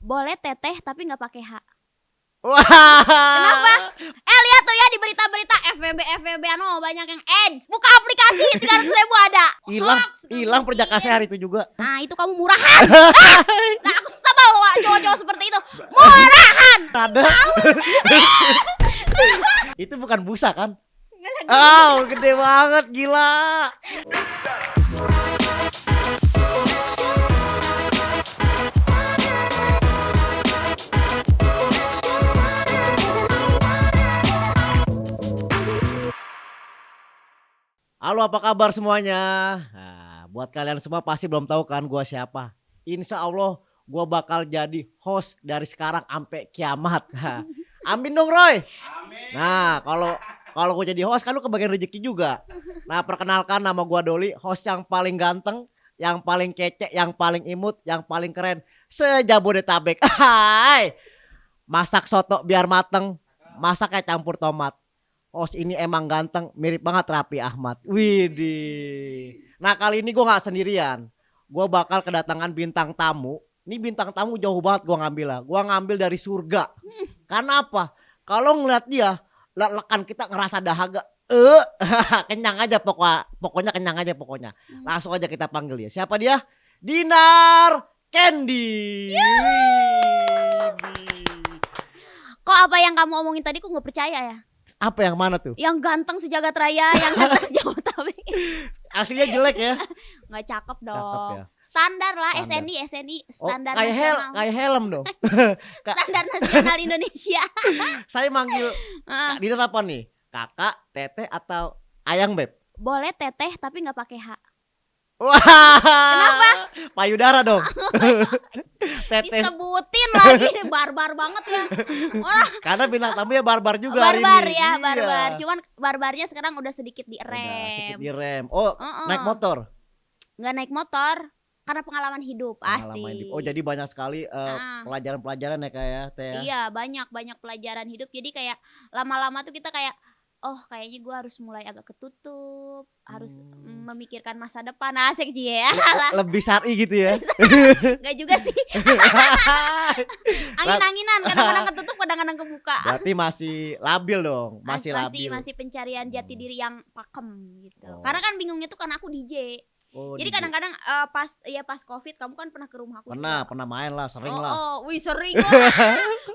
Boleh teteh tapi nggak pakai H. Wah. Kenapa? Lihat tuh ya di berita-berita FWB anu banyak yang AIDS. Buka aplikasi 300.000 ada. Hilang perjaka saya hari itu juga. Nah itu kamu murahan. Nah aku sebel cowok-cowok seperti itu. Murahan. Ada. Itu bukan busa kan? Oh, gede banget, gila. Halo, apa kabar semuanya? Nah, buat kalian semua pasti belum tahu kan gua siapa. Insya Allah gua bakal jadi host dari sekarang sampai kiamat. Amin dong, Roy. Amin. Nah, kalau gue jadi host kan lu kebagian rezeki juga. Nah, perkenalkan nama gua Doli, host yang paling ganteng, yang paling kece, yang paling imut, yang paling keren se-Jabodetabek. Hai. Masak soto biar mateng, masaknya campur tomat. Host ini emang ganteng, mirip banget Raffi Ahmad. Widih. Nah, kali ini gua nggak sendirian. Gua bakal kedatangan bintang tamu. Ini bintang tamu jauh banget gua ngambil lah. Gua ngambil dari surga. Karena apa? Kalau ngeliat dia, lekan kita ngerasa dahaga. Kenyang aja pokoknya kenyang aja pokoknya. Langsung aja kita panggil dia. Siapa dia? Dinar Candy. Kok apa yang kamu omongin tadi aku nggak percaya ya? Apa yang mana tuh? Yang ganteng sejagat raya, yang ganteng Jabodetabek. Aslinya jelek ya? Nggak cakep dong. Cakep ya. Standar lah Standar. SNI Oh, standar kayak nasional. kayak helm dong. Standar nasional Indonesia. Saya manggil Ah, Kak Dinar apa nih? Kakak, teteh atau ayang beb? boleh teteh tapi nggak pakai H. Wah. Kenapa? Payudara dong. Teteh. Disebutin lagi barbar banget ya. Orang Karena bintang tamunya barbar juga hari barbar ini. ya, Iya. barbar. Cuman barbarnya sekarang udah sedikit Udah direm. sedikit direm. Oh, Heeh. naik motor. Nggak naik motor karena pengalaman hidup. Pengalaman Asik. hidup. Oh, jadi banyak sekali Ah. pelajaran-pelajaran ya kayak teh ya. Iya, banyak pelajaran hidup. Jadi kayak lama-lama tuh kita kayak oh kayaknya gue harus mulai agak ketutup, harus memikirkan masa depan. Asik Ji ya. Lebih syar'i gitu ya. Enggak juga sih. Angin-anginan, kadang-kadang ketutup, kadang-kadang kebuka. Berarti masih labil dong, masih labil. Masih pencarian jati diri yang pakem gitu. Oh. Karena kan bingungnya tuh karena aku DJ. Oh, Jadi DJ. kadang-kadang pas Covid kamu kan pernah ke rumah aku. pernah main lah, sering lah. Wih sering kok.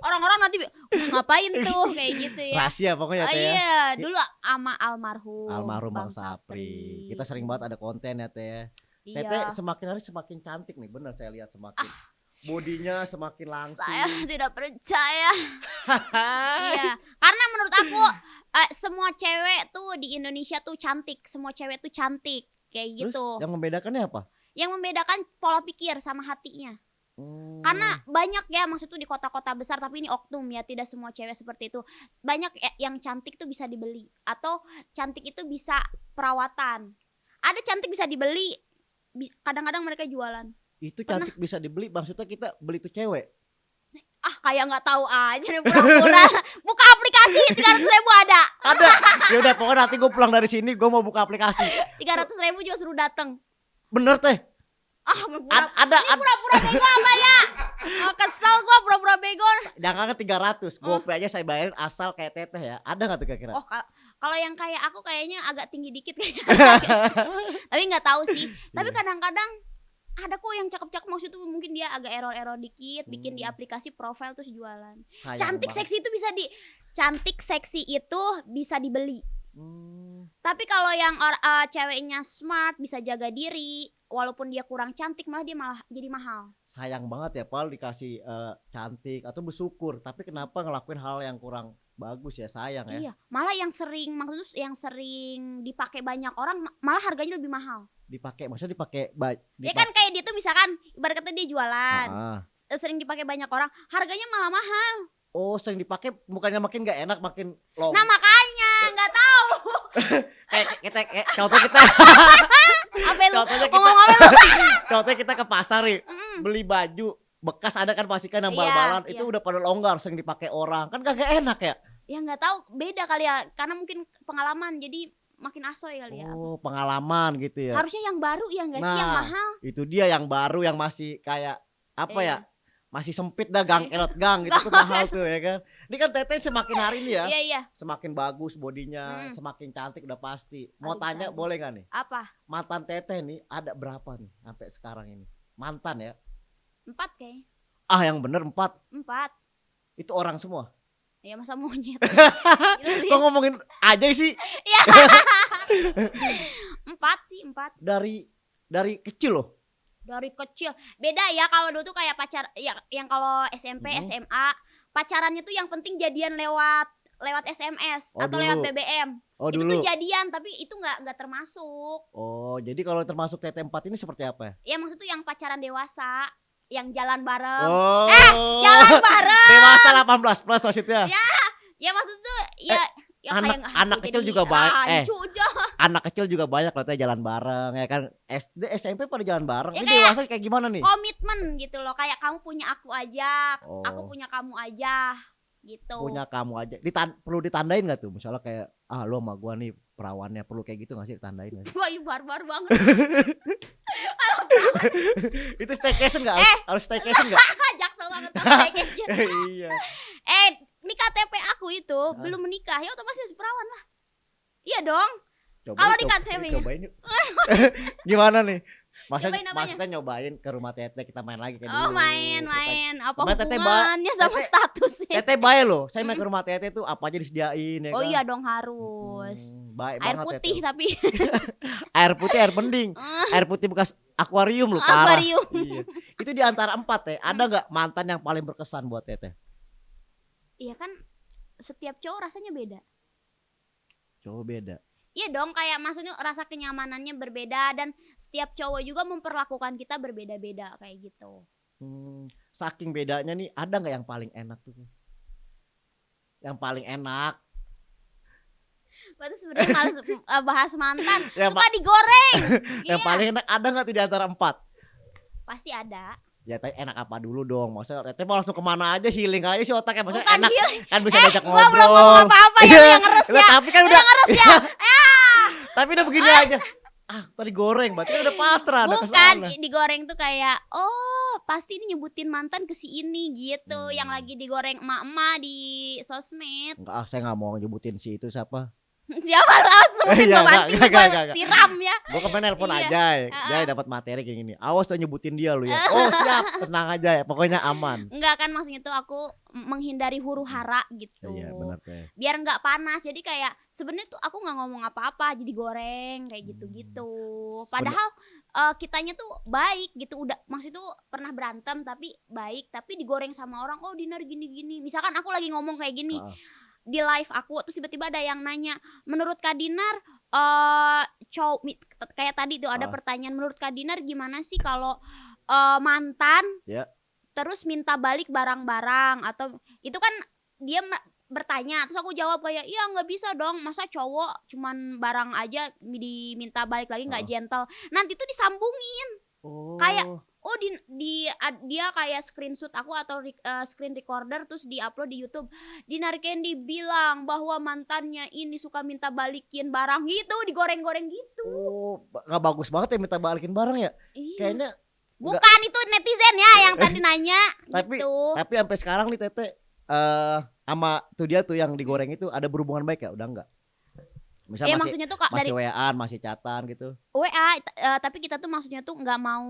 Orang-orang nanti ngapain tuh kayak gitu ya. Rahasia pokoknya teh ya. Iya, dulu sama almarhum Almarhum Bang Sapri. Kita sering banget ada konten ya teh. Iya. Teteh semakin hari semakin cantik nih, bener saya lihat semakin. Bodinya semakin langsing. Saya tidak percaya. Iya, karena menurut aku semua cewek tuh di Indonesia tuh cantik, semua cewek tuh cantik kayak Terus gitu. yang membedakannya apa? Yang membedakan pola pikir sama hatinya. Karena Hmm. banyak ya maksud tuh di kota-kota besar, tapi ini oknum ya, tidak semua cewek seperti itu. Banyak yang cantik tuh bisa dibeli atau cantik itu bisa perawatan. Ada cantik bisa dibeli, kadang-kadang mereka jualan. Itu cantik bisa dibeli, maksudnya kita beli tuh cewek. Kayak nggak tahu aja nih pura-pura. Buka aplikasi 300.000 ada. Ada. Ya udah pokoknya nanti gue pulang dari sini gue mau buka aplikasi. 300.000 juga suruh dateng. Bener teh. Ada. Pura-pura bego apa ya? Kesel gua pura-pura bego. Jangan 300, gope aja saya bayarin asal kayak teteh ya. Ada nggak tuh kira-kira? Oh, kalau yang kayak aku kayaknya agak tinggi dikit kayaknya. Tapi nggak tahu sih. Tapi kadang-kadang ada kok yang cakep-cakep, maksud tuh mungkin dia agak error dikit, bikin di aplikasi profile terus jualan. Sayang Cantik banget. seksi itu bisa dibeli. Hmm. Tapi kalau yang ceweknya smart, bisa jaga diri, walaupun dia kurang cantik malah dia malah jadi mahal. Sayang banget ya Pal dikasih cantik atau bersyukur, tapi kenapa ngelakuin hal yang kurang bagus ya, sayang ya. Iya, malah yang sering dipakai banyak orang malah harganya lebih mahal. Dipakai maksudnya Ya kan kayak dia tuh misalkan ibarat kata dia jualan, Ah. sering dipakai banyak orang, harganya malah mahal. Oh, sering dipakai bukannya makin gak enak, makin long. Nah makanya nggak tahu. Kayak contoh kita Apa lu contohnya kita ngomong apa lu? contohnya kita ke pasar nih, beli baju bekas ada kan pasti kan yang Iya, bal-balan iya. itu udah pada longgar, sering dipakai orang kan kagak enak ya. Ya nggak tahu, beda kali ya, karena mungkin pengalaman jadi makin asoy kali ya. Oh, pengalaman gitu ya. Harusnya yang baru ya nggak sih, yang Nah, mahal. itu dia yang baru yang masih kayak apa ya? Iya. masih sempit dah gang elot gang gitu tuh mahal tuh ya kan. Ini kan Teteh semakin hari ini ya, Iya. semakin bagus bodinya, semakin cantik udah pasti. Mau Aduh, tanya bisa aja. boleh gak nih? Apa? Mantan Teteh nih ada berapa nih sampai sekarang ini? Mantan ya? 4 kayaknya. Ah yang bener 4. 4. Itu orang semua. Ya masa monyet. Kok ngomongin aja sih? 4 sih, 4. Dari kecil loh. Dari kecil. Beda ya kalau dulu tuh kayak pacar ya, yang kalau SMP, SMA, pacarannya tuh yang penting jadian lewat SMS Oh, atau dulu. lewat BBM. Oh Itu dulu. tuh jadian, tapi itu nggak termasuk. Oh jadi kalau termasuk Teteh 4 ini seperti apa ya? Ya maksud tuh yang pacaran dewasa, yang jalan bareng. Oh. Jalan bareng. Dewasa 18 plus maksudnya. Ya maksud tuh ya anak kecil juga banyak. Anak kecil juga banyak loh teh jalan bareng ya kan. SD SMP pada jalan bareng. Ya Ini kayak dewasa kayak gimana nih? komitmen gitu loh, kayak kamu punya aku aja, aku Oh. punya kamu aja gitu. Punya kamu aja. Perlu ditandain gak tuh? Misalnya kayak lo sama gua nih perawannya, perlu kayak gitu gak sih ditandain gak sih? Wah, ini barbar banget. Itu staycation gak? Harus staycation gak? Jaksel banget staycation. Iya. Ini KTP aku itu belum menikah, ya otomatis perawan lah. Iya dong. Kalau di KTP-nya. Cobain yuk. Gimana nih? Cobain apanya? Maksudnya nyobain ke rumah Teteh, kita main lagi kayak Oh, dulu. main. Apa Kemarin Teteh hubungannya sama Teteh- statusnya? Teteh baik loh. Saya main ke rumah Teteh tuh apa aja disediain ya Oh kan. iya dong, harus. Baik Air banget putih Teteh. tapi Air putih, air bening. Air putih bekas akuarium loh, parah. akuarium. Iya. Itu di antara 4 Teh, ada nggak mantan yang paling berkesan buat Teteh? Iya kan, setiap cowok rasanya beda. Coba beda. Iya dong, kayak maksudnya rasa kenyamanannya berbeda dan setiap cowok juga memperlakukan kita berbeda-beda kayak gitu. Saking bedanya nih, ada nggak yang paling enak tuh? Yang paling enak. Berarti sebenarnya males bahas mantan, Ya, suka digoreng. Yang Iya, paling enak ada nggak tuh di antara 4? pasti ada. Ya tapi enak apa dulu dong? Maksudnya Teteh mau langsung kemana aja, healing aja sih otaknya. Maksudnya Bukan enak healing. kan bisa diajak Gua belum ngomong ngobrol. apa-apa ya, Iya. lu yang ngeres Lah, ya. tapi kan udah Ngeres ya. tapi udah begini aja. Tadi goreng, berarti kan udah pasrah ada Bukan kesana. digoreng tuh kayak pasti ini nyebutin mantan ke si ini gitu, yang lagi digoreng emak-emak di sosmed. Enggak, saya nggak mau nyebutin si itu siapa. Siapa lu sebutin Iya, gua banting enggak. gua siram ya. Gue kemarin nelpon Iya. aja, Jai dapat materi kayak gini. Awas tuh nyebutin dia lu ya. Oh siap, tenang aja ya. Pokoknya aman. Enggak kan, maksudnya tuh aku menghindari huru hara gitu. Iya benar Teh. Biar nggak panas. Jadi kayak sebenarnya tuh aku nggak ngomong apa-apa, jadi goreng kayak gitu-gitu. Padahal kitanya tuh baik gitu, udah maksud tuh pernah berantem tapi baik, tapi digoreng sama orang, oh Dinar gini-gini. Misalkan aku lagi ngomong kayak gini di live aku, terus tiba-tiba ada yang nanya, menurut Kak Dinar kayak tadi tuh ada pertanyaan, menurut Kak Dinar gimana sih kalau mantan terus minta balik barang-barang, atau itu kan dia bertanya, terus aku jawab kayak iya nggak bisa dong, masa cowok cuman barang aja diminta balik lagi, nggak gentle. Nanti tuh disambungin kayak dia kayak screenshot aku atau screen recorder terus diupload di YouTube. Dinar Candy bilang bahwa mantannya ini suka minta balikin barang gitu, digoreng-goreng gitu. Oh, nggak bagus banget ya minta balikin barang ya. Iya. Kayaknya bukan itu netizen ya yang tadi nanya gitu. Tapi sampai sekarang nih Teteh sama tuh dia tuh yang digoreng itu ada berhubungan baik ya? Udah enggak? Misalnya Maksudnya tuh masih dari WA-an, masih chatan gitu. WA, tapi kita tuh maksudnya tuh nggak mau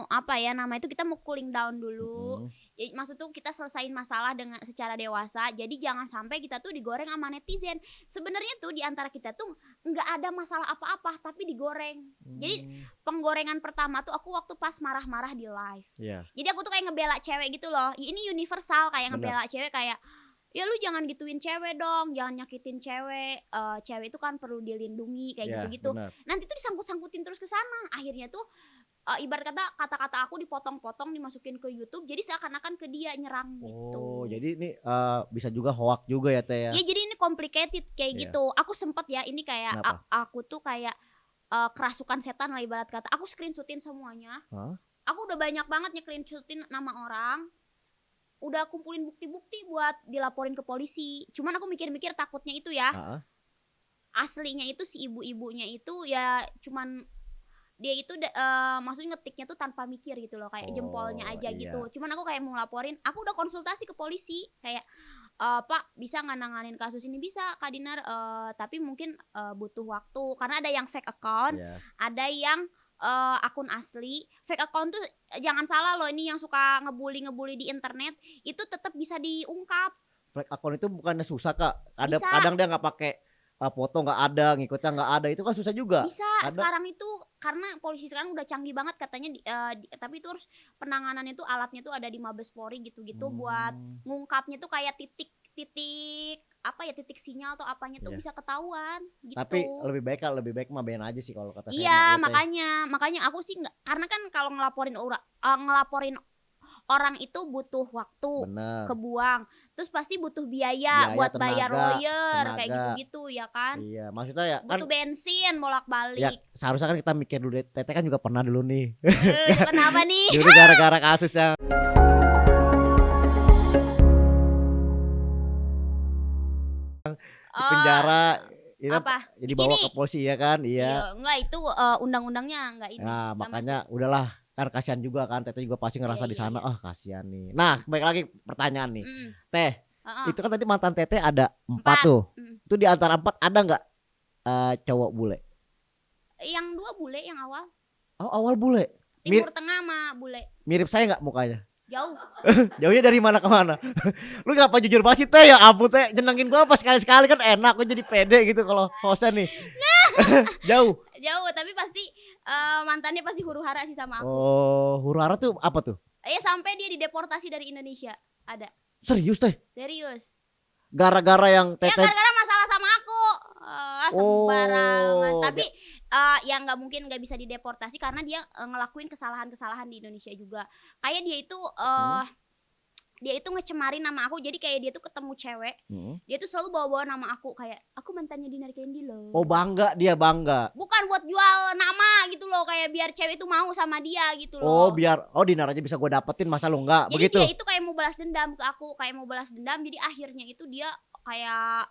apa ya nama itu, kita mau cooling down dulu. Ya, maksud tuh kita selesain masalah dengan secara dewasa. Jadi jangan sampai kita tuh digoreng sama netizen. Sebenarnya tuh di antara kita tuh nggak ada masalah apa-apa, tapi digoreng. Jadi penggorengan pertama tuh aku waktu pas marah-marah di live. Jadi aku tuh kayak ngebela cewek gitu loh. Ini universal, kayak ngebela cewek kayak, ya lu jangan gituin cewek dong, jangan nyakitin cewek. Cewek itu kan perlu dilindungi kayak gitu-gitu. Nanti tuh disangkut-sangkutin terus ke sana. Akhirnya tuh ibarat kata-kata aku dipotong-potong, dimasukin ke YouTube, jadi seakan-akan ke dia nyerang gitu. Oh, jadi ini bisa juga hoak juga ya Teh ya. Ya jadi ini complicated kayak gitu. Aku sempet ya ini kayak aku tuh kayak kerasukan setan lah ibarat kata. Aku screenshotin semuanya. Aku udah banyak banget nge-screenshotin nama orang. Udah kumpulin bukti-bukti buat dilaporin ke polisi. Cuman aku mikir-mikir takutnya itu ya. Aslinya itu si ibu-ibunya itu ya cuman dia itu maksudnya ngetiknya tuh tanpa mikir gitu loh, kayak jempolnya aja iya. gitu. Cuman aku kayak mau laporin, aku udah konsultasi ke polisi kayak, "Pak, bisa nggak nanganin kasus ini?" "Bisa Kak Dinar, tapi mungkin butuh waktu." Karena ada yang fake account, Iya. ada yang akun asli. Fake account tuh jangan salah loh, ini yang suka ngebully di internet, itu tetap bisa diungkap. Fake account itu bukannya susah, Kak? Bisa. Kadang dia nggak pakai foto nggak ada, ngikutnya nggak ada, itu kan susah juga. Bisa, Ada. sekarang itu karena polisi sekarang udah canggih banget katanya tapi itu harus penanganannya tuh alatnya tuh ada di Mabes Polri gitu-gitu buat ngungkapnya tuh kayak titik apa ya, titik sinyal atau apanya tuh Iya. bisa ketahuan gitu. Tapi lebih baik mah bayarin aja sih kalau kata saya Iya, mah, Teh. makanya aku sih nggak, karena kan kalau ngelaporin orang itu butuh waktu, Bener. kebuang, terus pasti butuh biaya Biaya, buat bayar tenaga, lawyer kayak tenaga. gitu-gitu ya kan. Iya, maksudnya ya kan Butuh bensin ya bolak-balik. seharusnya kan kita mikir dulu deh. Teteh kan juga pernah dulu nih. Kenapa nih? Dulu gara-gara kasus yang di Oh, penjara, itu kan apa? jadi bawa Begini. ke polisi ya kan? Iya. Enggak itu undang-undangnya enggak ini. Nah, Enggak makanya masuk. udahlah, kan kasihan juga kan, Teteh juga pasti ngerasa Iya, di iya, sana, iya. ah kasihan nih. Nah, baik lagi pertanyaan nih. Mm, Teh, heeh. itu kan tadi mantan Teteh ada 4 4. tuh. Mm. Itu di antara 4 ada nggak cowok bule? Yang 2 bule yang awal. Oh, awal bule. Timur Tengah sama bule. Mirip saya nggak mukanya? Jauh. Jauhnya dari mana ke mana? Lu ngapa jujur banget sih, Teh? Ya ampun, Teh, jenengin gua apa sekali-sekali kan enak, gua jadi pede gitu kalau hostnya nih. Jauh. Jauh, tapi pasti mantannya pasti huru-hara sih sama aku. Oh, huru-hara tuh apa tuh? Sampai dia dideportasi dari Indonesia. Ada. Serius, Teh? Serius. Gara-gara yang Ya Teteh gara-gara masalah sama aku. Sembarangan. Oh, Tapi yang nggak mungkin nggak bisa dideportasi karena dia ngelakuin kesalahan-kesalahan di Indonesia juga. Kayak dia itu ngecemarin nama aku. Jadi kayak dia tuh ketemu cewek, dia tuh selalu bawa-bawa nama aku kayak aku mantannya Dinar Candy loh. Oh, bangga, dia bangga. Bukan buat jual nama gitu loh, kayak biar cewek itu mau sama dia gitu Oh, loh. biar Dinar aja bisa gue dapetin, masa lu enggak? Jadi Begitu. dia itu kayak mau balas dendam ke aku, kayak mau balas dendam. Jadi akhirnya itu dia kayak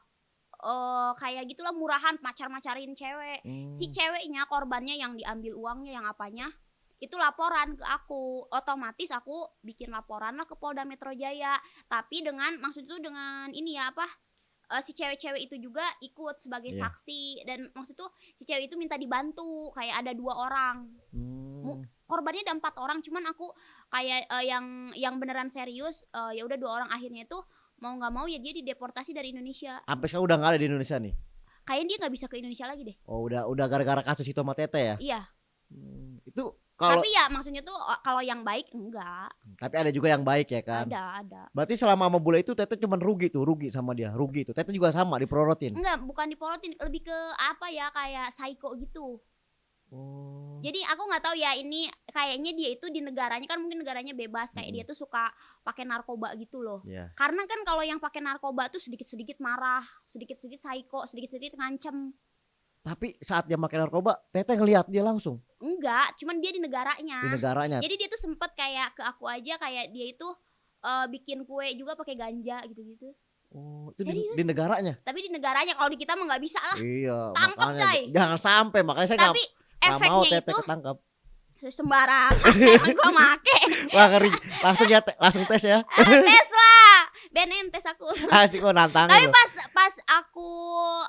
gitulah, murahan, macar-macarin cewek. Si ceweknya, korbannya yang diambil uangnya, yang apanya, itu laporan ke aku. Otomatis aku bikin laporan lah ke Polda Metro Jaya. Tapi maksud itu dengan ini ya si cewek-cewek itu juga ikut sebagai saksi. Dan maksud itu si cewek itu minta dibantu, kayak ada 2 orang. Korbannya ada 4 orang, cuman aku kayak yang beneran serius, ya udah 2 orang. Akhirnya itu mau nggak mau ya dia dideportasi dari Indonesia. Sampai sekarang udah nggak ada di Indonesia nih. Kayaknya dia nggak bisa ke Indonesia lagi deh. Oh, udah gara-gara kasus itu sama Teteh ya? Iya. Itu kalau Tapi ya maksudnya tuh kalau yang baik enggak. tapi ada juga yang baik ya kan? Ada. Berarti selama sama bule itu Teteh cuma rugi sama dia, rugi tuh. Teteh juga sama diprorotin. Enggak, bukan diporotin, lebih ke apa ya, kayak psycho gitu. Oh. Jadi aku nggak tahu ya, ini kayaknya dia itu di negaranya kan mungkin negaranya bebas, kayak dia tuh suka pakai narkoba gitu loh. Yeah. Karena kan kalau yang pakai narkoba tuh sedikit-sedikit marah, sedikit-sedikit psycho, sedikit-sedikit ngancem. Tapi saat dia pakai narkoba, Teteh ngelihat dia langsung Enggak, cuman dia di negaranya. di negaranya. Jadi dia tuh sempet kayak ke aku aja, kayak dia itu bikin kue juga pakai ganja gitu-gitu. Oh, itu Serius? di negaranya. Tapi di negaranya, kalau di kita mah nggak bisa lah. Iya, Tangkep, makanya coy. jangan sampai, makanya saya Tapi nggak mau efeknya Teteh itu ketangkap. sembarangan. Emang gua make. Wah, ngeri. Langsung ya, langsung tes ya. Tes lah. BNN tes aku. Asik kok nantangin Tapi loh. pas aku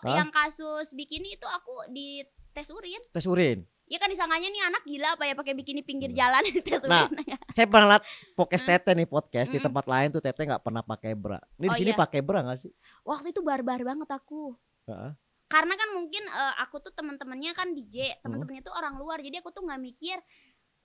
Hah? yang kasus bikini itu aku di tes urin. Tes urin. Ya kan disangkanya nih anak gila apa ya pakai bikini pinggir jalan tes Nah, urin. saya pernah lihat podcast Teteh nih, podcast di tempat lain tuh Teteh nggak pernah pakai bra. Ini di Oh, sini iya. pakai bra nggak sih? Waktu itu barbar banget aku. Heeh. Karena kan mungkin aku tuh teman-temannya kan DJ, teman-temannya tuh orang luar. Jadi aku tuh nggak mikir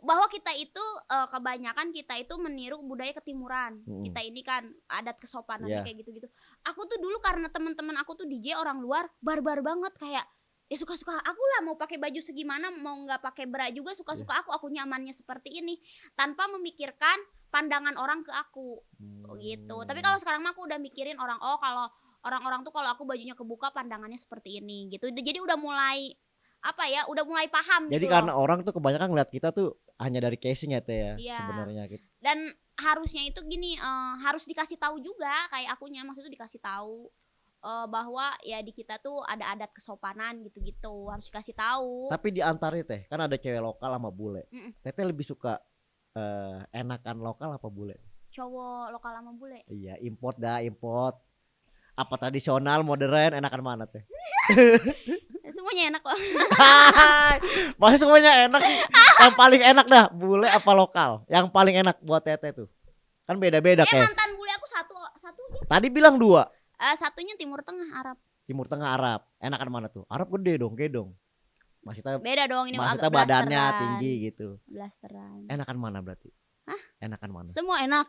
bahwa kita itu kebanyakan kita itu meniru budaya ketimuran. Kita ini kan adat kesopanannya kayak gitu-gitu. Aku tuh dulu karena teman-teman aku tuh DJ orang luar, barbar banget, kayak ya suka-suka aku lah, mau pakai baju segimana, mau nggak pakai bra juga suka-suka aku nyamannya seperti ini tanpa memikirkan pandangan orang ke aku gitu. Tapi kalau sekarang mah aku udah mikirin kalau orang-orang tuh kalau aku bajunya kebuka pandangannya seperti ini gitu. Jadi udah mulai udah mulai paham Jadi gitu karena loh. orang tuh kebanyakan ngeliat kita tuh hanya dari casing ya Teh ya, Iya. sebenarnya gitu. Dan harusnya itu gini, harus dikasih tahu juga, kayak akunya maksudnya dikasih tahu. bahwa ya di kita tuh ada adat kesopanan gitu-gitu, harus dikasih tahu. Tapi di antara teh kan ada cewek lokal sama bule. Mm-mm. Teteh lebih suka enakan lokal apa bule? Cowok lokal sama bule. Iya, import dah, import. Apa tradisional, modern, enakan mana teh? Semuanya enak kok. Masih semuanya enak sih. Yang paling enak dah, bule apa lokal? Yang paling enak buat teteh tuh. Kan beda-beda kayak. Mantan bule aku satu aja. Tadi bilang 2. Satunya Timur Tengah Arab. Timur Tengah Arab. Enakan mana tuh? Arab gede dong, gedong. Maksudnya Beda dong, ini agak maksudnya badannya blasteran. tinggi gitu. Blasteran. Enakan mana berarti? Hah? Enakan mana? Semua enak.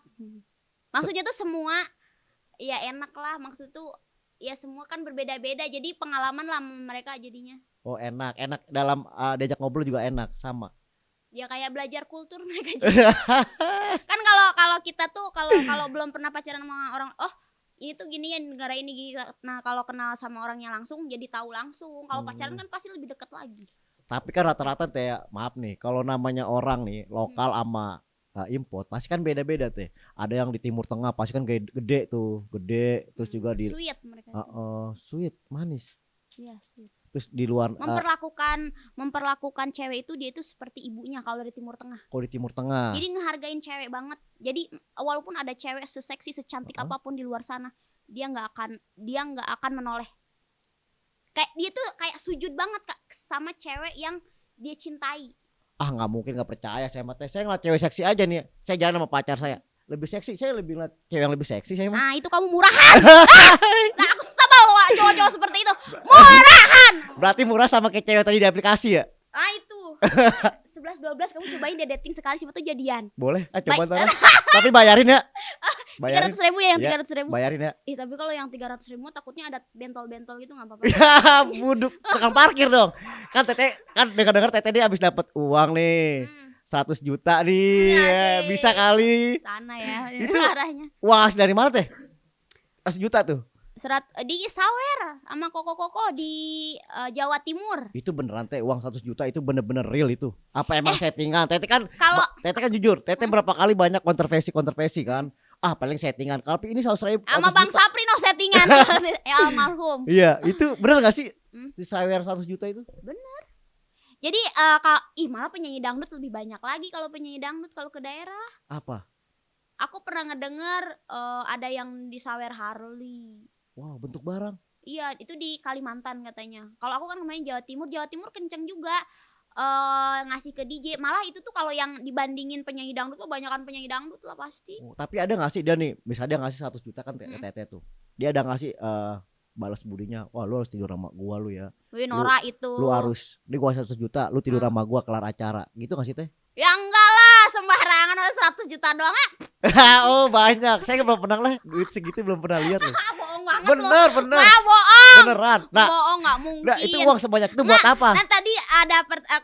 Maksudnya tuh semua ya enak lah. Maksud tuh ya semua kan berbeda-beda. Jadi pengalaman lah mereka jadinya. Oh enak, enak dalam diajak ngobrol juga enak sama. Ya kayak belajar kultur mereka juga. Kan kalau kita tuh kalau belum pernah pacaran sama orang, oh ini tuh gini ya negara ini gini. Nah kalau kenal sama orangnya langsung jadi tahu langsung. Kalau pacaran kan pasti lebih dekat lagi. Tapi kan rata-rata teh, maaf nih, kalau namanya orang nih lokal sama import pasti kan beda-beda teh. Ada yang di Timur Tengah pasti kan gede tuh, gede. Terus juga di Sweet mereka. sweet, manis. Iya sweet. Terus di luar Memperlakukan cewek itu dia itu seperti ibunya kalau di Timur Tengah. kalau di Timur Tengah. Jadi ngehargain cewek banget. Jadi walaupun ada cewek seseksi secantik apapun di luar sana, dia nggak akan menoleh. Kayak dia tuh kayak sujud banget Kak sama cewek yang dia cintai. Nggak mungkin, nggak percaya saya mah teh. Saya ngeliat cewek seksi aja nih. Saya jalan sama pacar saya. Lebih seksi, saya lebih ngeliat cewek yang lebih seksi saya mah. Nah itu kamu murahan. Nah aku sebel Wak, cowok-cowok seperti itu. Murahan. Berarti murah sama kayak cewek tadi di aplikasi ya? Ah itu 11-12 kamu cobain dia dating sekali siapa tuh jadian. Boleh, coba ntar. Tapi bayarin ya. 300.000 ya yang Iya, 300.000. Bayarin ya. Ih tapi kalau yang 300.000 takutnya ada bentol-bentol gitu nggak apa-apa. Ya, buduk tukang parkir dong. Kan teteh kan dengar-dengar teteh dia habis dapat uang nih. 100 juta nih. Asik. Bisa kali. Sana ya Itu arahnya. uang asli dari mana teh? 100 juta tuh. Di Sawer sama koko-koko di Jawa Timur. Itu beneran teh uang 100 juta itu bener-bener real itu. Apa emang settingan? Teteh kan Kalau teteh kan jujur, teteh berapa kali banyak kontroversi kan. Paling settingan. Kalau ini 100.000 sama 100 Bang juta. Sapri no settingan almarhum. Iya, itu bener gak sih? Hmm. Di Sawer 100 juta itu? Jadi malah penyanyi dangdut lebih banyak lagi kalau penyanyi dangdut kalau ke daerah. Apa? Aku pernah ngedenger ada yang di Sawer Harley. Wow, bentuk barang. Iya, itu di Kalimantan katanya. Kalau aku kan kemarin Jawa Timur kenceng juga ngasih ke DJ. Malah itu tuh kalau yang dibandingin penyanyi dangdut mah banyakan penyanyi dangdut lah pasti. Tapi ada gak sih dia nih, misalnya dia ngasih 100 juta kan teteh tuh. Dia ada ngasih balas budinya, wah lu harus tidur sama gua lu ya. Wih Nora itu. Lu harus, ini gua 100 juta, lu tidur sama gua kelar acara. Gitu gak sih teh? Ya enggak lah, sembarangan 100 juta doang Oh banyak, saya belum pernah lah duit segitu belum pernah lihat loh. bohong banget Bener, lu. bener. Bohong. Beneran. Nah, Bohong nggak mungkin. nah itu uang sebanyak itu buat apa? Nah tadi ada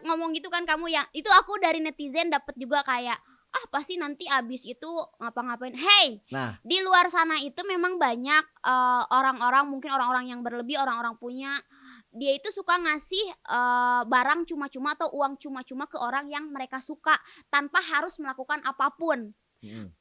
ngomong gitu kan kamu yang itu aku dari netizen dapat juga kayak pasti nanti abis itu ngapa-ngapain. Hey, Nah, di luar sana itu memang banyak orang-orang mungkin orang-orang yang berlebih, orang-orang punya dia itu suka ngasih barang cuma-cuma atau uang cuma-cuma ke orang yang mereka suka tanpa harus melakukan apapun.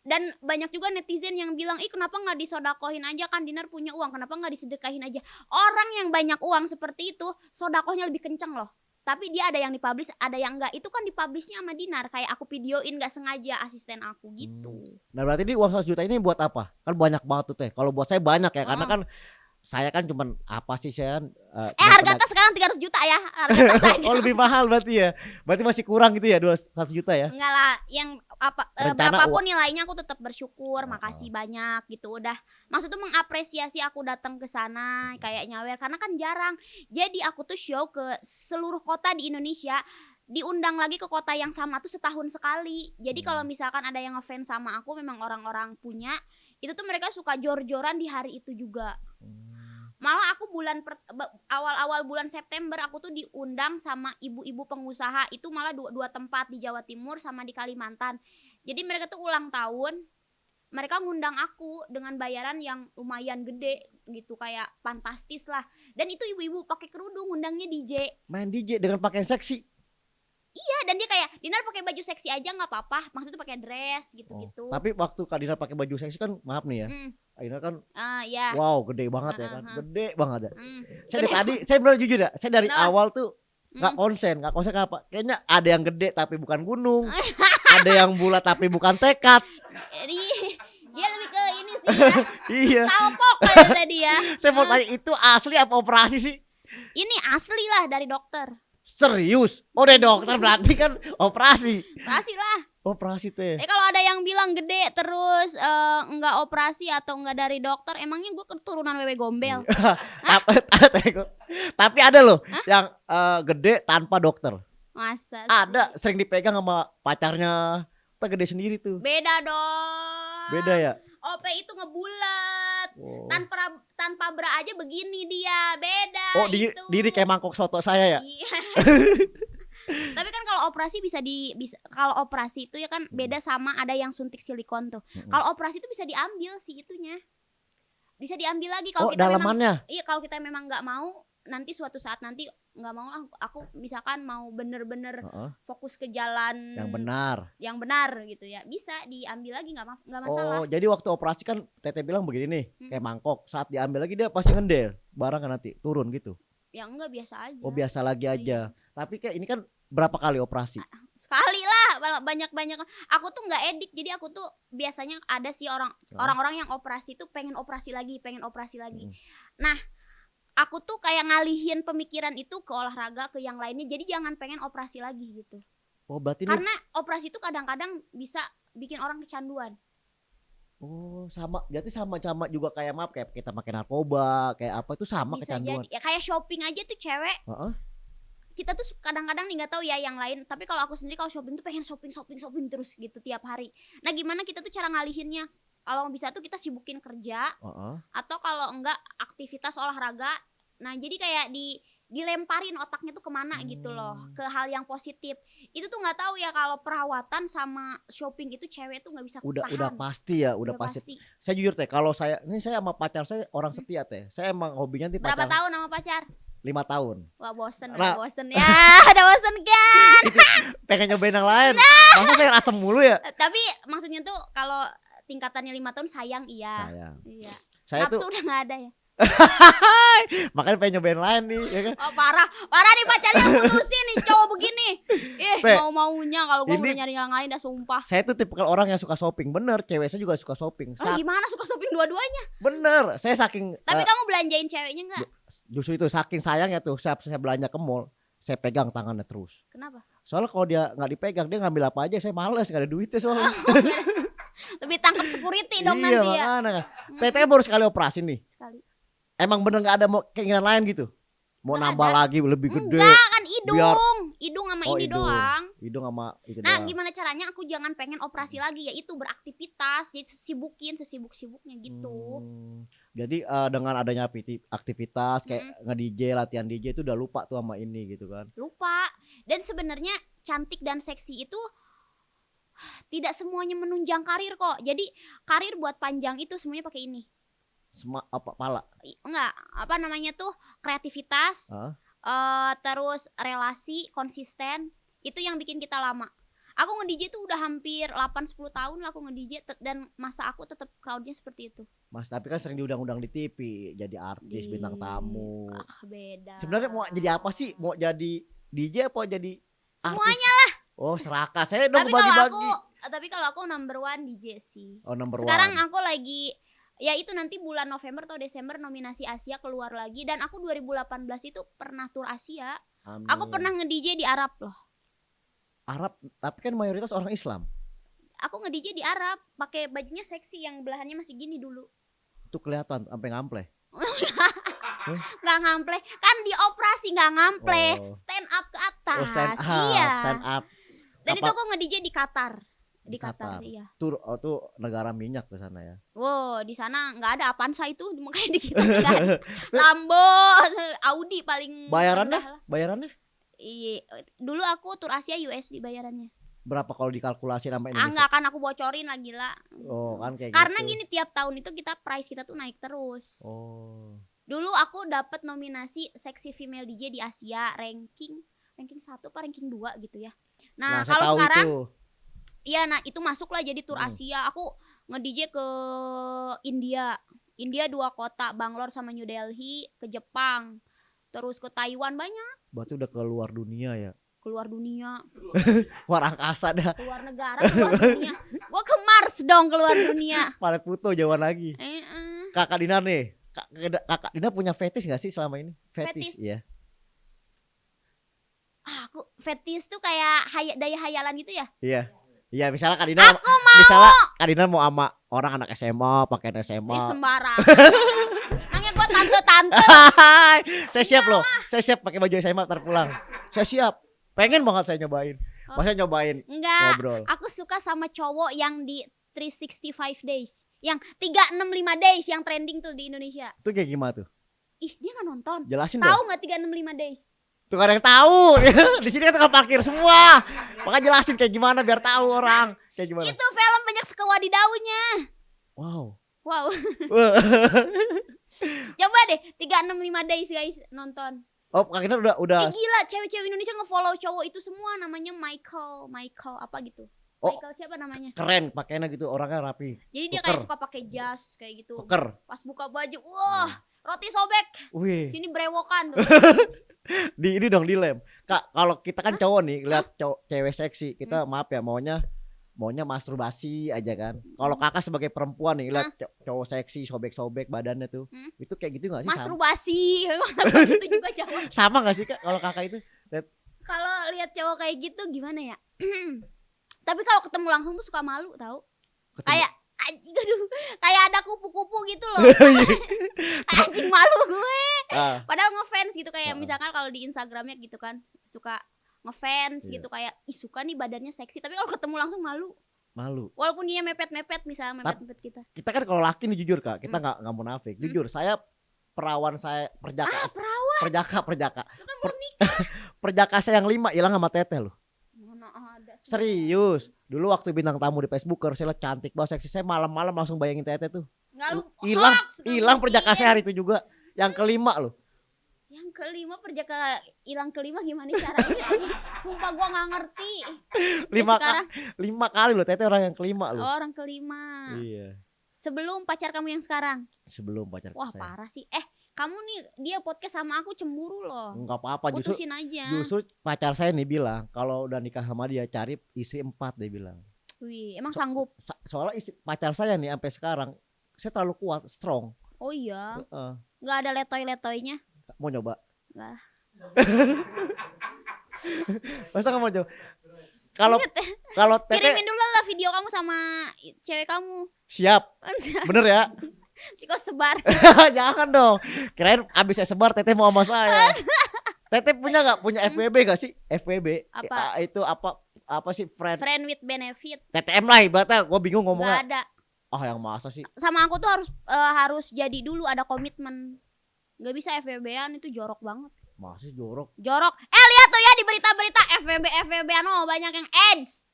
Dan banyak juga netizen yang bilang, kenapa nggak disodakohin aja, kan Dinar punya uang, kenapa nggak disedekahin aja. Orang yang banyak uang seperti itu sodakohnya lebih kenceng loh. Tapi dia ada yang dipublish, ada yang enggak. Itu kan dipublishnya sama Dinar, kayak aku videoin gak sengaja asisten aku gitu. Nah berarti ini uang 100 juta ini buat apa? Kan banyak banget tuh teh. Kalau buat saya banyak ya, karena kan saya kan cuman apa sih saya harga tas sekarang 300 juta ya harga tas aja. Oh lebih mahal berarti ya. Berarti masih kurang gitu ya 100 juta ya. Enggak lah, yang berapapun nilainya aku tetap bersyukur, makasih banyak gitu. Udah maksud tuh mengapresiasi aku datang ke sana kayak nyawer karena kan jarang. Jadi aku tuh show ke seluruh kota di Indonesia. Diundang lagi ke kota yang sama tuh setahun sekali. Jadi kalau misalkan ada yang ngefans sama aku memang orang-orang punya, itu tuh mereka suka jor-joran di hari itu juga. Malah aku awal-awal bulan September aku tuh diundang sama ibu-ibu pengusaha itu malah dua tempat di Jawa Timur sama di Kalimantan. Jadi mereka tuh ulang tahun, mereka ngundang aku dengan bayaran yang lumayan gede gitu, kayak fantastis lah. Dan itu ibu-ibu pakai kerudung, ngundangnya DJ. Main DJ dengan pakaian seksi. Iya, dan dia kayak Dinar pakai baju seksi aja nggak apa-apa, maksudnya pakai dress gitu-gitu. Tapi waktu Kak Dinar pakai baju seksi kan maaf nih ya. Ini kan Ya. wow gede banget ya kan. Heeh. Gede banget ya. Saya Gede. dari tadi, saya benar jujur ya, saya dari Kenapa? awal tuh nggak konsen apa. Kayaknya ada yang gede tapi bukan gunung, ada yang bulat tapi bukan tekad. Jadi dia lebih ke ini sih ya. Iya. Salpok aja tadi ya. Saya mau tanya itu asli apa operasi sih? Ini asli lah dari dokter. Serius? Oh dari dokter berarti kan operasi. Operasi lah. Operasi teh. Kalau ada yang bilang gede terus enggak operasi atau enggak dari dokter, emangnya gue keturunan wewe gombel? Tapi ada loh yang gede tanpa dokter. Masa sih? Ada sering dipegang sama pacarnya. Kita gede sendiri tuh. Beda dong. Beda ya? OP itu ngebulat. Oh, Tanpa bra aja begini dia. Beda oh itu. diri kayak mangkok soto saya ya? Iya. Tapi kan kalau operasi bisa kalau operasi itu ya kan beda sama ada yang suntik silikon tuh. Kalau operasi itu bisa diambil si itunya. Bisa diambil lagi kalau Oh kita memang dalamannya? iya kalau kita memang nggak mau nanti suatu saat nanti nggak mau aku misalkan mau bener-bener fokus ke jalan Yang benar. gitu ya bisa diambil lagi nggak masalah. Oh jadi waktu operasi kan Tete bilang begini nih kayak mangkok. Saat diambil lagi dia pasti ngendel. Barang kan nanti turun gitu. Ya enggak biasa aja. Oh biasa lagi aja. Iya. Tapi kayak ini kan berapa kali operasi? Sekali lah banyak aku tuh nggak edik jadi aku tuh biasanya ada sih orang-orang yang operasi tuh pengen operasi lagi. Nah aku tuh kayak ngalihin pemikiran itu ke olahraga ke yang lainnya jadi jangan pengen operasi lagi gitu. Oh berarti Karena operasi itu kadang-kadang bisa bikin orang kecanduan. Oh sama, berarti sama juga kayak maaf kayak kita makan narkoba kayak apa itu sama Bisa kecanduan. jadi ya kayak shopping aja tuh cewek. Kita tuh kadang-kadang nih nggak tahu ya yang lain tapi kalau aku sendiri kalau shopping tuh pengen shopping terus gitu tiap hari. Nah gimana kita tuh cara ngalihinnya? Kalau bisa tuh kita sibukin kerja atau kalau enggak aktivitas olahraga. Nah jadi kayak dilemparin otaknya tuh kemana gitu loh ke hal yang positif. Itu tuh nggak tahu ya kalau perawatan sama shopping itu cewek tuh nggak bisa Udah tahan. pasti ya, udah pasti. Saya jujur teh kalau saya sama pacar saya orang setia teh. Saya emang hobinya nanti Berapa pacaran. tahun sama pacar? 5 tahun. Wah bosen Nah. udah bosen ya. Udah bosen kan. Pengen nyobain yang lain. Masa saya asem mulu ya? Tapi maksudnya tuh kalau tingkatannya 5 tahun sayang iya. Sayang. Iya. Saya Nafsu tuh udah nggak ada ya. makanya pengen nyobain lain nih ya kan. Oh parah nih pacarnya putusin nih cowok begini. Teh, Mau-maunya kalau gue ini- udah nyari yang lain dah sumpah. Saya tuh tipikal orang yang suka shopping. Bener, cewek saya juga suka shopping. Gimana suka shopping dua-duanya? Bener, saya saking Tapi kamu belanjain ceweknya nggak? justru itu saking sayangnya tuh saya belanja ke mall, saya pegang tangannya terus. Kenapa? Soalnya kalau dia nggak dipegang dia ngambil apa aja, saya males nggak ada duitnya soalnya. Lebih tangkap security dong Iya nanti ya. makanya. Tete baru sekali operasi nih. Sekali. Emang bener nggak ada mau keinginan lain gitu? Mau Nggak nambah ada. lagi lebih gede? Enggak kan hidung. Biar- Hidung sama Oh, ini hidung. doang. Hidung sama itu Nah doang. gimana caranya aku jangan pengen operasi lagi yaitu beraktivitas. Jadi sesibuk-sibuknya gitu. Jadi dengan adanya aktivitas kayak nge-DJ, latihan DJ itu udah lupa tuh sama ini gitu kan. Lupa. Dan sebenarnya cantik dan seksi itu tidak semuanya menunjang karir kok. Jadi karir buat panjang itu semuanya pakai ini. Pala. Enggak, apa namanya tuh kreativitas, terus relasi konsisten itu yang bikin kita lama. Aku nge-DJ tuh udah hampir 8-10 tahun lah aku nge-DJ dan masa aku tetap crowdnya seperti itu. Mas tapi kan sering diundang-undang di TV jadi artis bintang tamu. Beda. Sebenarnya mau jadi apa sih? Mau jadi DJ apa jadi artis? Semuanya lah. Oh serakah saya dong tapi kalau bagi-bagi. aku number one DJ sih. Oh number Sekarang one. aku lagi ya itu nanti bulan November atau Desember nominasi Asia keluar lagi dan aku 2018 itu pernah tur Asia. Amin. Aku pernah nge-DJ di Arab loh. Arab tapi kan mayoritas orang Islam. Aku nge-DJ di Arab, pakai bajunya seksi yang belahannya masih gini dulu. Itu kelihatan sampai ngampleh. Nggak ngampleh, kan di operasi nggak ngampleh, Oh. stand up ke atas. Oh, stand up, Iya. stand up. Dan Apa- itu aku nge-DJ di Qatar. Di Qatar. Qatar, iya. Tuh negara minyak ke sana ya. Wow, di sana nggak ada Avanza itu, makanya di kita nggak ada. Lambo, Audi paling Bayarannya? rendah lah. Bayarannya Iya, dulu aku tur Asia USD bayarannya. berapa kalau dikalkulasi sama Ah Indonesia? nggak akan aku bocorin lah gila. Oh kan kayak Karena gitu. gini tiap tahun itu price kita tuh naik terus. Oh. Dulu aku dapat nominasi seksi female DJ di Asia ranking 1 apa ranking 2 gitu ya. Nah, saya kalau tahu sekarang itu. iya nah itu masuk lah jadi tur Asia. Aku nge-DJ ke India. India 2 kota, Bangalore sama New Delhi, ke Jepang, terus ke Taiwan, banyak. Berarti udah keluar dunia ya. Keluar dunia, Keluar angkasa dah. keluar negara, keluar dunia. Gua ke Mars dong, keluar dunia. Palet puto jauhan lagi. Eh. Kakak Dinar nih. Kakak Dinar punya fetish gak sih selama ini? Fetish? Iya. Aku fetish tuh kayak daya hayalan gitu ya. Iya. Iya, misalnya Kak Dinar misalnya Kak Dinar mau sama orang anak SMA, pakaian Ini SMA. sembarang. Nanya gua tante-tante. Saya siap loh. Saya siap pakai baju SMA ntar pulang. Saya siap. Pengen banget saya nyobain. Masa nyobain Enggak. ngobrol. Aku suka sama cowok yang di 365 days. Yang 365 days yang trending tuh di Indonesia. Itu kayak gimana tuh? Ih, dia enggak nonton. Jelasin Tahu dong. enggak 365 days? Tuh ada yang tahu. Di sini kan tukang parkir semua. Maka jelasin kayak gimana biar tahu orang. Kayak gimana? Itu film banyak sekewadidahunya. Wow. Wow. Coba deh 365 days guys nonton. Oh, Kak Dinar udah. Ih, gila, cewek-cewek Indonesia nge-follow cowok itu semua, namanya Michael apa gitu. Oh. Michael siapa namanya? Keren pakainya gitu, orangnya rapi. Jadi dia kayak suka pakai jas kayak gitu. Koker. Pas buka baju, wah, roti sobek. Wih. Sini brewokan tuh. Di ini dong dilem. Kak, kalau kita kan cowok nih, lihat cewek seksi, kita maaf ya maunya masturbasi aja kan. Kalau Kakak sebagai perempuan nih lihat cowok seksi sobek-sobek badannya tuh. Itu kayak gitu enggak sih? Masturbasi. Itu juga cowok. Sama enggak sih Kak kalau Kakak itu? Kalau lihat cowok kayak gitu gimana ya? Tapi kalau ketemu langsung tuh suka malu tahu. Kayak anjing, aduh, kayak ada kupu-kupu gitu loh. Kayak anjing, malu gue. Padahal ngefans gitu kayak misalkan kalau di Instagramnya gitu kan suka ngefans gitu kayak ih suka nih badannya seksi, tapi kalau ketemu langsung malu. Walaupun dia mepet-mepet misalnya mepet-mepet kita. Kita kan kalau laki nih jujur Kak, kita nggak munafik. Jujur saya perawan saya perjaka. Perjaka. Itu kan belum nikah. Perjaka saya yang 5 hilang sama teteh loh. Mana ada. Serius. Dulu waktu bintang tamu di Facebooker saya lihat cantik banget seksi, saya malam-malam langsung bayangin teteh tuh. Hilang perjaka saya hari itu juga. Yang kelima loh. Yang kelima perjaka hilang kelima gimana caranya? Sumpah gua nggak ngerti. 5 kali loh teteh orang yang kelima loh. Orang kelima. Iya. Sebelum pacar kamu yang sekarang. Sebelum pacar Wah saya. parah sih. Kamu nih dia podcast sama aku cemburu loh. Enggak apa-apa, putusin aja. Justru pacar saya nih bilang kalau udah nikah sama dia cari istri 4 dia bilang. Wih, emang sanggup? Soalnya pacar saya nih sampai sekarang saya terlalu kuat, strong. Oh iya. Nggak ada letoy-letoynya. Mau nyoba? Nggak. Masa kamu mau coba? Kalau teteh kirimin dulu lah video kamu sama cewek kamu. Siap. Bener ya? Kok sebar? Jangan dong. Kirain abis saya sebar teteh mau sama saya. Teteh punya FWB gak sih? FWB. Apa? Itu apa sih friend with benefit. TTM lah ibaratnya. Gue bingung ngomongnya. Gak ada. Yang masa sih? Sama aku tuh harus jadi dulu, ada komitmen. Gak bisa FWB-an, itu jorok banget. Masih jorok. Lihat tuh ya di berita-berita FWB-an banyak yang AIDS.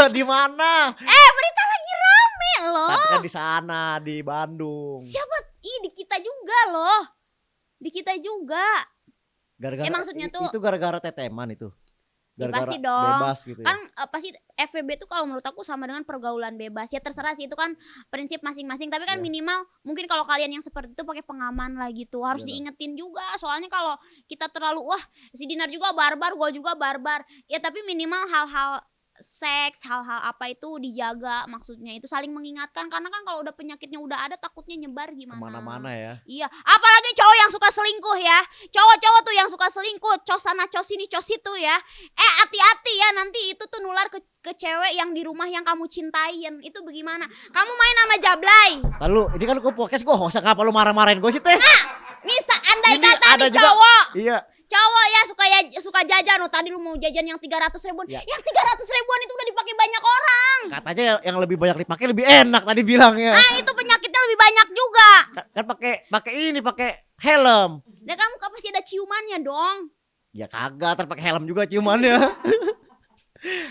Di mana? Berita lagi rame loh. Tapi kan di sana, di Bandung. Siapa? Di kita juga loh. Di kita juga. Gara-gara maksudnya tuh itu gara-gara teteman itu. Gara-gara pasti dong. Bebas gitu ya. Kan pasti FWB tuh kalau menurut aku sama dengan pergaulan bebas. Ya terserah sih, itu kan prinsip masing-masing. Tapi kan minimal mungkin kalau kalian yang seperti itu pakai pengaman lah gitu. Harus diingetin juga. Soalnya kalau kita terlalu si Dinar juga barbar, gue juga barbar. Ya tapi minimal hal-hal seks, hal-hal apa itu dijaga, maksudnya itu saling mengingatkan. Karena kan kalau udah penyakitnya udah ada, takutnya nyebar gimana. Kemana-mana ya. Iya, apalagi cowok yang suka selingkuh ya. Cowok-cowok tuh yang suka selingkuh, cos sana cos sini cos itu ya. Hati-hati ya, nanti itu tuh nular ke cewek yang di rumah yang kamu cintain. Itu bagaimana? Kamu main sama Jablay. Lalu ini kan gue podcast gue, host ngapa lu marah-marahin gue sih teh? Bisa andai Ini kata ada nih juga. cowok. Iya. Cowok ya suka jajan. Tadi lu mau jajan yang 300 ribuan. Ya. Yang 300 ribuan itu udah dipakai banyak orang. Katanya yang lebih banyak dipakai lebih enak tadi bilangnya. Itu penyakitnya lebih banyak juga. Kan pakai helm. Dan kamu pasti ada ciumannya dong. Ya kagak, terpakai helm juga ciumannya.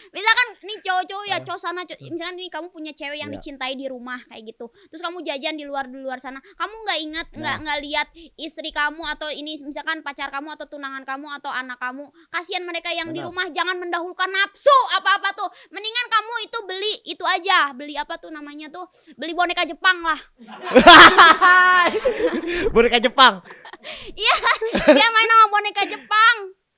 Misalkan nih cowok-cowok ya, Ah. cowok sana, misalkan nih kamu punya cewek yang Iya. dicintai di rumah kayak gitu. Terus kamu jajan di luar sana. Kamu nggak ingat, Nah. nggak lihat istri kamu atau ini misalkan pacar kamu atau tunangan kamu atau anak kamu. Kasihan mereka yang di Benar. rumah, jangan mendahulukan nafsu apa-apa tuh. Mendingan kamu itu beli itu aja. Beli apa tuh namanya tuh? Beli boneka Jepang lah. Boneka Jepang. Iya, dia main sama boneka Jepang.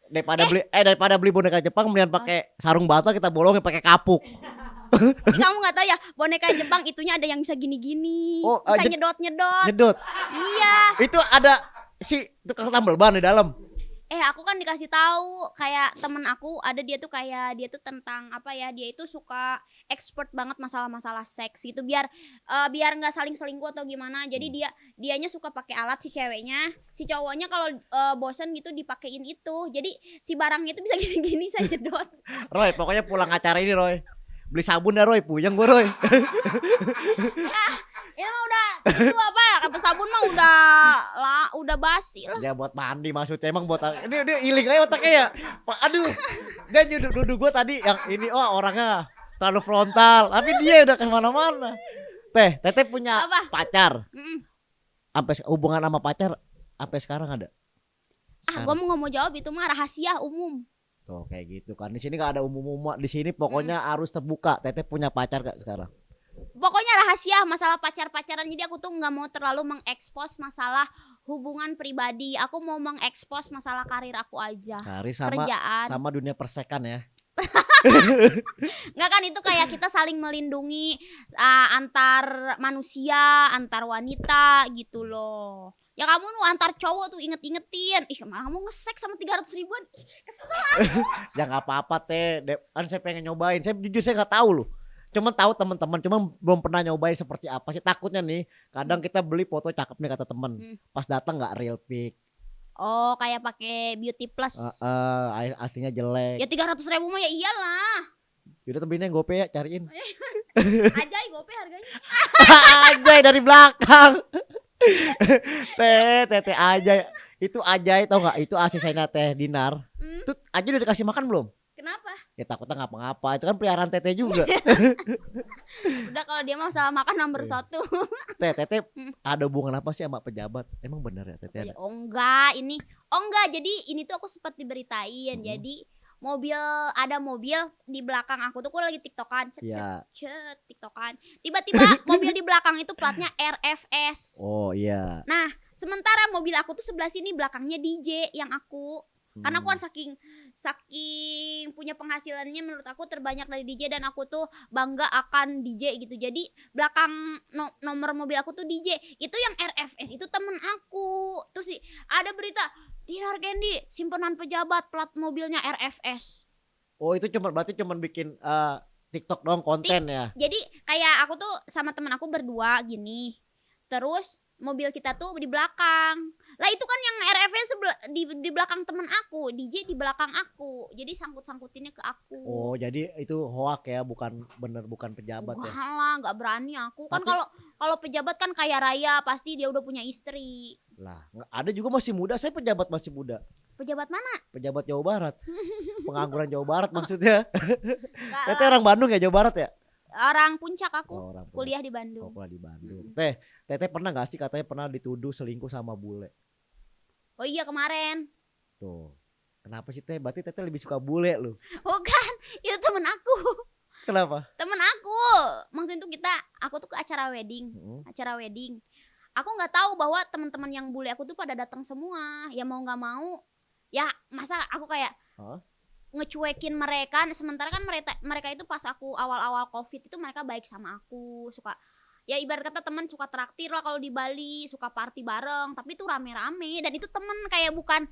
Daripada beli boneka Jepang mendingan pakai sarung bata kita bolongin pakai kapuk. Ih, kamu nggak tahu ya, boneka Jepang itunya ada yang bisa gini-gini, Oh, bisa nyedot-nyedot. Nyedot. Iya. Itu ada si tukang tambal ban di dalam. Aku kan dikasih tahu kayak temen aku ada, dia tuh kayak dia tuh tentang apa ya, dia itu suka expert banget masalah-masalah seks gitu, biar nggak saling selingkuh atau gimana. Jadi dianya suka pakai alat, si ceweknya, si cowoknya kalau bosan gitu dipakein itu. Jadi si barangnya itu bisa gini-gini saya jedot. Roy, pokoknya pulang acara ini Roy, beli sabun dah Roy, puyeng gue Roy. Ya udah itu apa ya, kata sabun mah udah basi lah. Ya buat mandi maksudnya, emang buat dia iling aja otaknya ya. Aduh, dia nuduh gue tadi yang ini orangnya terlalu frontal, tapi dia udah kemana-mana. Teteh punya Apa? pacar, Mm-mm. sampai hubungan sama pacar sampai sekarang ada. Gue mau jawab itu mah rahasia umum. Tuh kayak gitu kan. Di sini gak ada umum-umum. Di sini pokoknya harus terbuka. Teteh punya pacar gak sekarang? Pokoknya rahasia masalah pacaran. Jadi aku tuh nggak mau terlalu mengekspos masalah hubungan pribadi. Aku mau mengekspos masalah karir aku aja. Cari sama Kerjaan. sama dunia persekan ya. Nggak kan, itu kayak kita saling melindungi antar manusia, antar wanita gitu loh. Ya kamu tuh antar cowok tuh inget-ingetin. Ih, malah kamu nge-seks sama 300 ribuan. Ih, kesel. Ya nggak apa-apa teh. Kan saya pengen nyobain. Saya jujur saya nggak tahu loh. Cuman tahu teman-teman, cuman belum pernah nyobain seperti apa sih. Takutnya nih, kadang kita beli foto cakep nih kata temen, pas datang nggak real pic. Oh, kayak pakai Beauty Plus. Aslinya jelek. Ya 300 ribu mah ya iyalah. Yaudah temennya gope ya, cariin. Ajay gope harganya. Ajay dari belakang. Teh Ajay. Itu Ajay tau nggak? Itu asistennya Teh Dinar. Tuh Ajay udah dikasih makan belum? Kenapa? Ya takutnya ngapa-ngapa. Itu kan peliharaan Teteh juga. Udah kalau dia mau sama makan nomor Iya. 1. Teteh ada hubungan apa sih sama pejabat? Emang bener ya Teteh ada? Oh enggak, jadi ini tuh aku sempat diberitain. Jadi ada mobil di belakang aku tuh, aku lagi tiktokan, Iya. tiktokan. Tiba-tiba mobil di belakang itu platnya RFS. Oh iya. Nah, sementara mobil aku tuh sebelah sini belakangnya DJ yang aku. Karena aku kan saking punya penghasilannya menurut aku terbanyak dari DJ, dan aku tuh bangga akan DJ gitu. Jadi belakang nomor mobil aku tuh DJ. Itu yang RFS itu temen aku. Terus ada berita Dinar Candy simpenan pejabat plat mobilnya RFS. Oh itu berarti cuma bikin TikTok doang konten ya. Jadi kayak aku tuh sama temen aku berdua gini. Terus mobil kita tuh di belakang. Lah itu kan yang RFS di belakang temen aku, DJ di belakang aku. Jadi sangkut-sangkutinnya ke aku. Oh jadi itu hoak ya, bukan pejabat ya. Lah, nggak berani aku. Kan Tapi- kalau pejabat kan kaya raya, pasti dia udah punya istri. Lah ada juga masih muda, saya pejabat masih muda. Pejabat mana? Pejabat Jawa Barat. Pengangguran Jawa Barat maksudnya. Nggak Teteh lah. orang Bandung ya, Jawa Barat ya? Orang Puncak aku. Oh, orang Kuliah di Oh, Bandung. kuliah di Bandung. Teteh pernah gak sih katanya pernah dituduh selingkuh sama bule? Oh iya, kemarin. Tuh. Kenapa sih Teh? Berarti Teteh lebih suka bule lu. Bukan, itu temen aku. Kenapa? Temen aku. Maksudnya tuh aku tuh ke acara wedding. Aku nggak tahu bahwa teman-teman yang bule aku tuh pada datang semua. Ya mau nggak mau, ya masa aku kayak ngecuekin mereka. Sementara kan mereka itu pas aku awal-awal COVID itu mereka baik sama aku, suka ya ibarat kata teman, suka traktir lah kalau di Bali, suka party bareng, tapi itu rame-rame. Dan itu temen, kayak bukan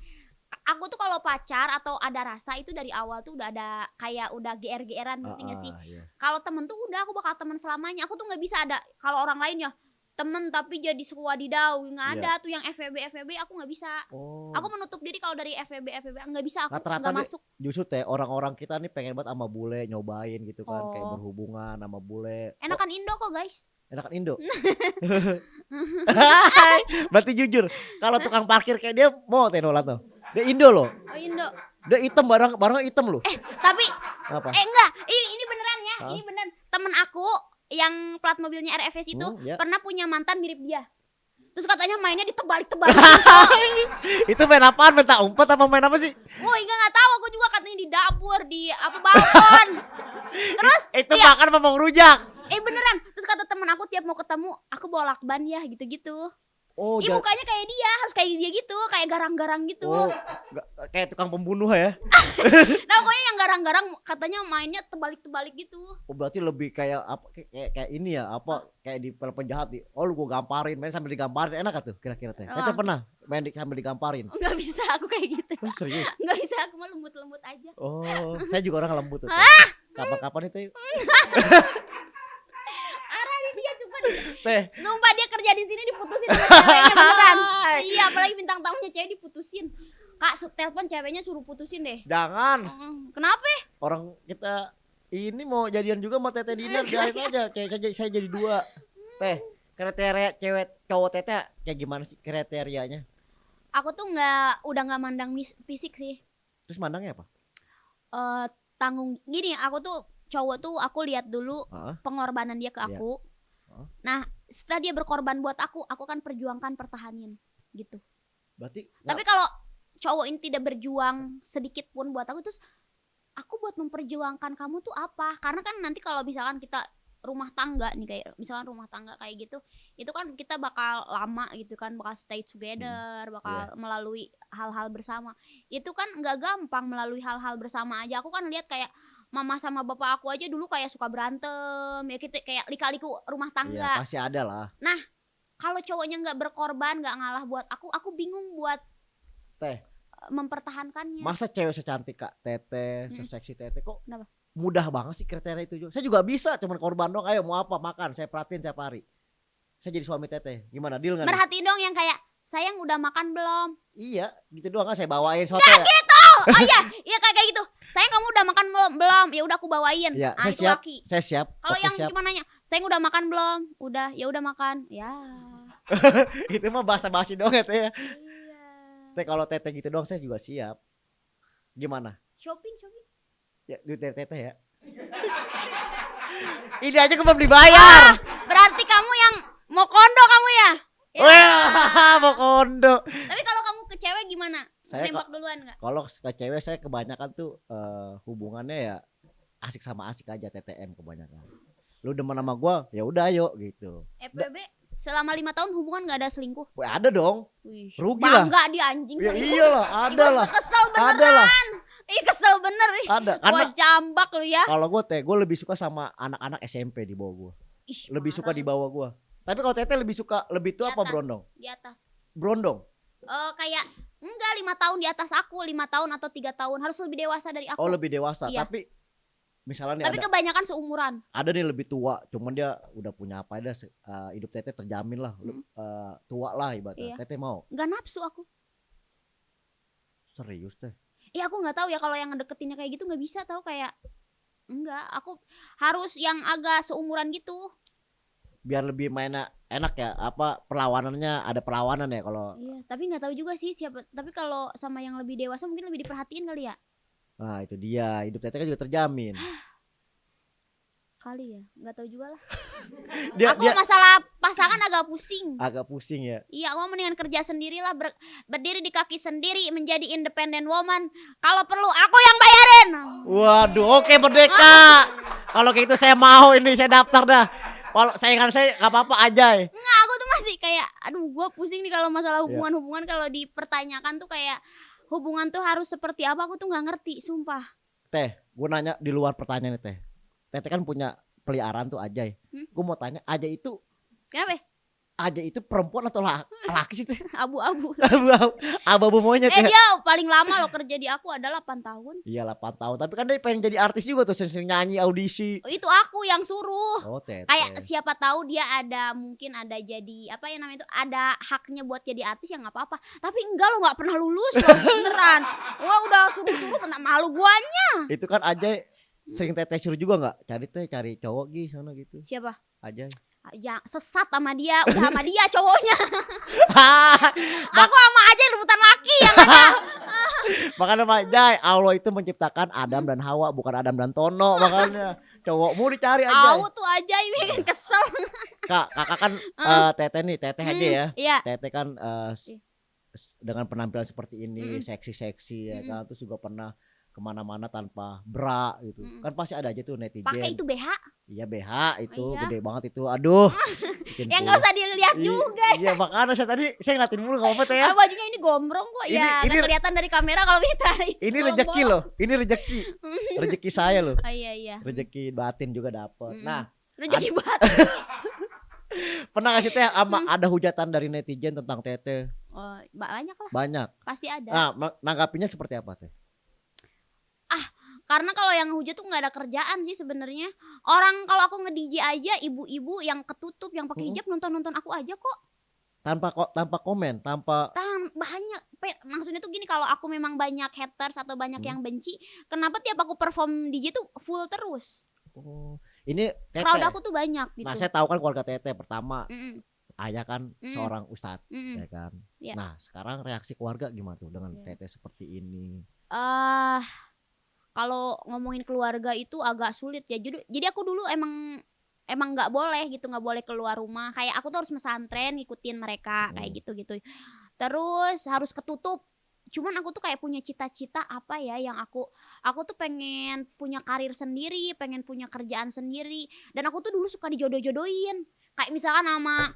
aku tuh kalau pacar atau ada rasa itu dari awal tuh udah ada kayak udah GR-GRan, ngerti gak sih? Iya. Kalau temen tuh udah aku bakal temen selamanya. Aku tuh nggak bisa ada kalau orang lain ya temen tapi jadi sewadidaw, nggak Iya. ada tuh yang FWB aku nggak bisa. Oh. Aku menutup diri kalau dari FWB nggak bisa, aku Rata-rata nggak deh, masuk. Justru Teh orang-orang kita nih pengen banget sama bule, nyobain gitu kan, kayak Oh. berhubungan sama bule. Enakan Indo kok guys. Enakan Indo. Berarti jujur, kalau tukang parkir kayak dia mau Teh nolak tuh. Dia Indo loh. Oh Indo. Dia hitam, barang hitam loh. Tapi Apa? enggak, ini beneran ya. Hah? Ini beneran. Temen aku yang plat mobilnya RFS itu Ya. pernah punya mantan mirip dia. Terus katanya mainnya ditebalik-tebalik. Itu main apaan? Main tak umpet apa main apa sih? Woi, enggak tahu, aku juga katanya di dapur, di apa balkon. Terus Itu makan apa mau rujak? beneran. Terus kata temen aku tiap mau ketemu, aku bawa lakban ya gitu-gitu. Oh, Mukanya kayak dia, harus kayak dia gitu, kayak garang-garang gitu. oh, kayak tukang pembunuh ya. Nah, pokoknya yang garang-garang katanya mainnya terbalik-terbalik gitu. Oh, berarti lebih kayak apa kayak ini ya, apa kayak di film penjahat di. Oh, lu gua gamparin, main sambil digamparin. Enak gak tuh kira-kira teh? Kita pernah main sambil digamparin. Enggak bisa aku kayak gitu. Oh, serius? Enggak bisa, aku mah lembut-lembut aja. Oh, saya juga orang lembut tuh. Kapan-kapan itu Arah nih dia cuma teh. sumpah dia kerja di sini diputusin sama ceweknya beneran. Iya, apalagi bintang tamunya cewek diputusin. Kak, telepon ceweknya suruh putusin deh. Jangan. Kenapa? Orang kita ini mau jadian juga sama Teteh Dinar, biarin aja. Kayak saya jadi dua. Teh, kriteria cewek cowok Teteh kayak gimana sih kriterianya? Aku tuh udah nggak mandang fisik sih. Terus mandangnya apa? Tanggung gini, aku tuh cowok tuh aku lihat dulu pengorbanan dia ke aku. Nah, setelah dia berkorban buat aku kan perjuangkan, pertahanin gitu. Berarti Tapi kalau cowok ini tidak berjuang sedikit pun buat aku, terus aku buat memperjuangkan kamu tuh apa? Karena kan nanti kalau misalkan kita rumah tangga nih, kayak misalkan rumah tangga kayak gitu, itu kan kita bakal lama gitu kan, bakal stay together, bakal melalui hal-hal bersama. Itu kan nggak gampang melalui hal-hal bersama aja. Aku kan lihat kayak mama sama bapak aku aja dulu kayak suka berantem ya, gitu kayak lika-liku rumah tangga. Iya, pasti ada lah. Nah, kalau cowoknya nggak berkorban, nggak ngalah buat aku bingung buat Teh, mempertahankannya. masa cewek secantik Kak Teteh, seseksi Teteh kok Kenapa? mudah banget sih kriteria itu juga. Saya juga bisa, cuman korban dong. Ayo mau apa makan, saya perhatiin tiap hari. Saya jadi suami Teteh. Gimana, deal nggak nih? Merhatiin dong yang kayak, sayang udah makan belum? Iya, gitu doang kan saya bawain soto Gak ya. gitu. Oh iya kayak gitu. Sayang kamu udah makan belum? Ya udah aku bawain. Iya, Ah, saya itu siap. laki. Saya siap. Kalau Oke, yang siap. cuma nanya, sayang udah makan belum? Udah, ya udah makan. Ya. Itu mah basa-basi doang ya Teh. Iya. Teh kalau Teteh gitu doang saya juga siap. Gimana? Shopping. Ya duit dari Teteh ya. Ini aja gue belum dibayar. Berarti kamu yang mau kondo kamu ya? Ya. Wah, mau kondo. Tapi kalau kamu ke cewek gimana? Saya Nembak duluan nggak? Kalau ke cewek saya kebanyakan tuh hubungannya ya asik sama asik aja, TTM kebanyakan. Lu demen sama gua, ya udah ayo gitu. FBB selama 5 tahun hubungan nggak ada selingkuh? Wah, ada dong. Wih, Rugi lah. bangga dia anjing. Ya selingkuh. iyalah, ada Ih, lah. gua kesel Ada lah. beneran. Ih kesel bener ih. Ada. Gua Karena jambak lu ya. kalau gue lebih suka sama anak-anak SMP di bawah gua. Ih, Lebih suka parah di bawah gua. Tapi kalau Teteh lebih tua Di apa atas, brondong? Di atas. Brondong. Kayak enggak 5 tahun di atas aku, 5 tahun atau 3 tahun, harus lebih dewasa dari aku. Oh, lebih dewasa. Iya. Tapi misalnya nih Tapi ada kebanyakan seumuran. nih lebih tua, cuman dia udah punya apa ada hidup Teteh terjamin lah. Tua lah ibaratnya. Iya. Teteh mau. Enggak nafsu aku. Serius Teh. Iya aku nggak tahu ya, kalau yang ngedeketinnya kayak gitu nggak bisa tahu, kayak enggak, aku harus yang agak seumuran gitu. Biar lebih mainnya enak ya, apa perlawanannya ada perlawanan ya kalau. Iya, tapi nggak tahu juga sih siapa. Tapi kalau sama yang lebih dewasa mungkin lebih diperhatiin kali ya. Nah itu dia, hidup Teteh kan juga terjamin. Kali ya, nggak tahu juga lah. Dia Aku masalah pasangan agak pusing. agak pusing ya. Iya, aku mendingan kerja sendirilah, berdiri di kaki sendiri, menjadi independent woman. Kalau perlu aku yang bayarin. Waduh, oke merdeka. Kalau kayak gitu saya mau, ini saya daftar dah. Kalau saingan saya nggak apa-apa aja. Enggak, aku tuh masih kayak, aduh, gue pusing nih kalau masalah hubungan-hubungan. Kalau dipertanyakan tuh kayak hubungan tuh harus seperti apa, aku tuh nggak ngerti, sumpah. Teh, gue nanya di luar pertanyaan nih Teh. Teteh kan punya peliharaan tuh Ajay. Gue mau tanya, Ajay itu Kenapa? Ajay itu perempuan atau laki sih Teh? Abu-abu. Abu-abu monyet ya. Dia paling lama loh kerja di aku ada 8 tahun. Iya 8 tahun. Tapi kan dia pengen jadi artis juga tuh, sering nyanyi, audisi. Itu aku yang suruh. Oh Teteh. Kayak siapa tahu dia mungkin ada jadi apa ya namanya itu, ada haknya buat jadi artis ya nggak apa-apa. Tapi enggak lo, nggak pernah lulus loh beneran. Wah udah suruh kena malu guanya. Itu kan Ajay sering Teteh suruh juga nggak? Cari cowok sana gitu. Siapa? Ajay. Ya sesat sama dia, udah sama dia cowoknya. Aku sama aja rebutan laki yang ada. Makanya Pak Jai, Allah itu menciptakan Adam dan Hawa, bukan Adam dan Tono. Makanya cowokmu dicari aja. Au tuh aja ini kesel. Kakak kan Tete nih, Tete aja ya. Iya. Tete kan Iya. dengan penampilan seperti ini, seksi-seksi ya kan. Terus juga pernah kemana-mana tanpa bra gitu. Kan pasti ada aja tuh netizen. Pakai itu BH. Iya BH itu Iya. gede banget itu. Aduh. Ya nggak usah dilihat juga. Iya makanya saya ngeliatin mulu nggak apa ya. Bajunya ini gombrong kok. Ya Ini nggak kelihatan dari kamera kalau kita. Ini rezeki loh. Ini rezeki. Rezeki saya loh. Oh iya. Rezeki batin juga dapet. Nah, rezeki batin. pernah gak sih Teh ada hujatan dari netizen tentang Tete? Oh, banyak lah. Banyak. Pasti ada. Nah, nanggapinya seperti apa Teh? Karena kalau yang hujat tuh nggak ada kerjaan sih sebenarnya. Orang kalau aku nge-DJ aja, ibu-ibu yang ketutup, yang pakai hijab nonton aku aja kok. Tanpa komen, tanpa Banyak. Maksudnya tuh gini, kalau aku memang banyak haters atau banyak yang benci, kenapa tiap aku perform DJ tuh full terus? Oh, ini Tete. Crowd aku tuh banyak gitu. Nah, saya tahu kan keluarga Tete pertama. Mm-mm. Ayah kan seorang ustadz, Mm-mm. ya kan. Ya. Nah, sekarang reaksi keluarga gimana tuh dengan Tete seperti ini? Kalau ngomongin keluarga itu agak sulit ya. Jadi aku dulu emang nggak boleh gitu, nggak boleh keluar rumah. Kayak aku tuh harus pesantren, ngikutin mereka kayak gitu. Terus harus ketutup. Cuman aku tuh kayak punya cita-cita apa ya yang aku tuh pengen punya karir sendiri, pengen punya kerjaan sendiri. Dan aku tuh dulu suka dijodoh-jodohin. Kayak misalkan sama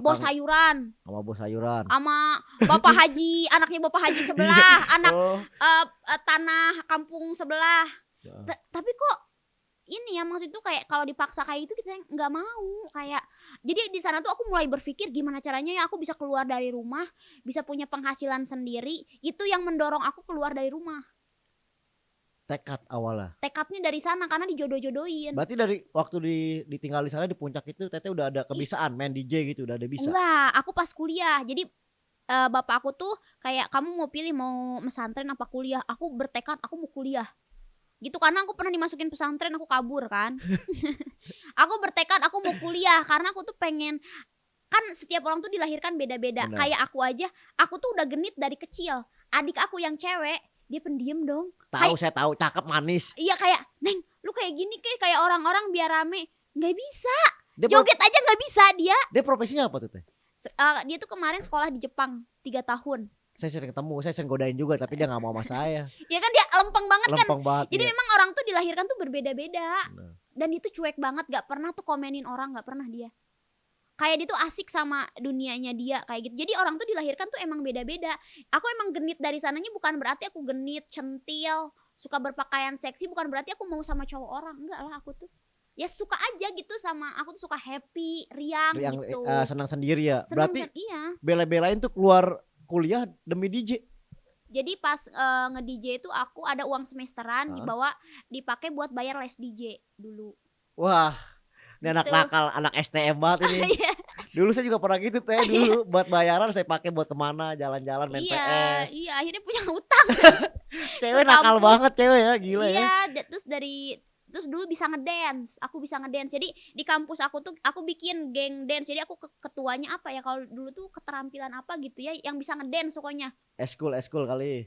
bos sayuran, sama bos sayuran, sama bapak haji, anaknya bapak haji sebelah, anak tanah kampung sebelah. Tapi kok ini ya, maksud tuh kayak kalau dipaksa kayak itu kita nggak mau. Kayak jadi di sana tuh aku mulai berpikir gimana caranya ya aku bisa keluar dari rumah, bisa punya penghasilan sendiri. Itu yang mendorong aku keluar dari rumah. Tekad awalnya. Tekadnya dari sana karena dijodoh-jodohin. Berarti dari waktu ditinggal di sana di puncak itu Tete udah ada kebiasaan main DJ gitu, udah ada bisa? Enggak, aku pas kuliah. Jadi bapak aku tuh kayak, kamu mau pilih mau pesantren apa kuliah? Aku bertekad aku mau kuliah. Gitu, karena aku pernah dimasukin pesantren, aku kabur kan. Aku bertekad aku mau kuliah karena aku tuh pengen, kan setiap orang tuh dilahirkan beda-beda. Kayak aku aja, aku tuh udah genit dari kecil. Adik aku yang cewek, dia pendiam dong. Tahu, saya tahu, cakep, manis. Iya, kayak, Neng, lu kayak gini kayak orang-orang biar rame. Nggak bisa. Joget aja nggak bisa dia. Dia profesinya apa tuh Teh? Dia tuh kemarin sekolah di Jepang 3 tahun. Saya sering ketemu, saya sering godain juga tapi dia nggak mau sama saya. Ya kan dia lempeng banget kan. Jadi ya. memang orang tuh dilahirkan tuh berbeda-beda. Dan itu cuek banget, gak pernah tuh komenin orang, gak pernah dia. Kayak dia tuh asik sama dunianya dia kayak gitu. Jadi orang tuh dilahirkan tuh emang beda-beda. Aku emang genit dari sananya bukan berarti aku genit, centil, suka berpakaian seksi, bukan berarti aku mau sama cowok orang. Enggak lah, aku tuh ya suka aja gitu sama, aku tuh suka happy, riang gitu. Senang sendiri ya. Berarti iya. Bela-belain tuh keluar kuliah demi DJ. Jadi pas nge-DJ itu aku ada uang semesteran dibawa dipakai buat bayar les DJ dulu. Wah, ini gitu. Anak nakal, anak STM banget ini. Dulu saya juga pernah gitu Teh, dulu buat bayaran saya pakai buat kemana, jalan-jalan main PS. Iya, akhirnya punya utang. Cewek nakal banget cewek ya, gila ya. Iya, terus dulu bisa ngedance, aku bisa ngedance. Jadi di kampus aku tuh aku bikin geng dance. Jadi aku ketuanya apa ya, kalau dulu tuh keterampilan apa gitu ya yang bisa ngedance pokoknya. Eskul kali.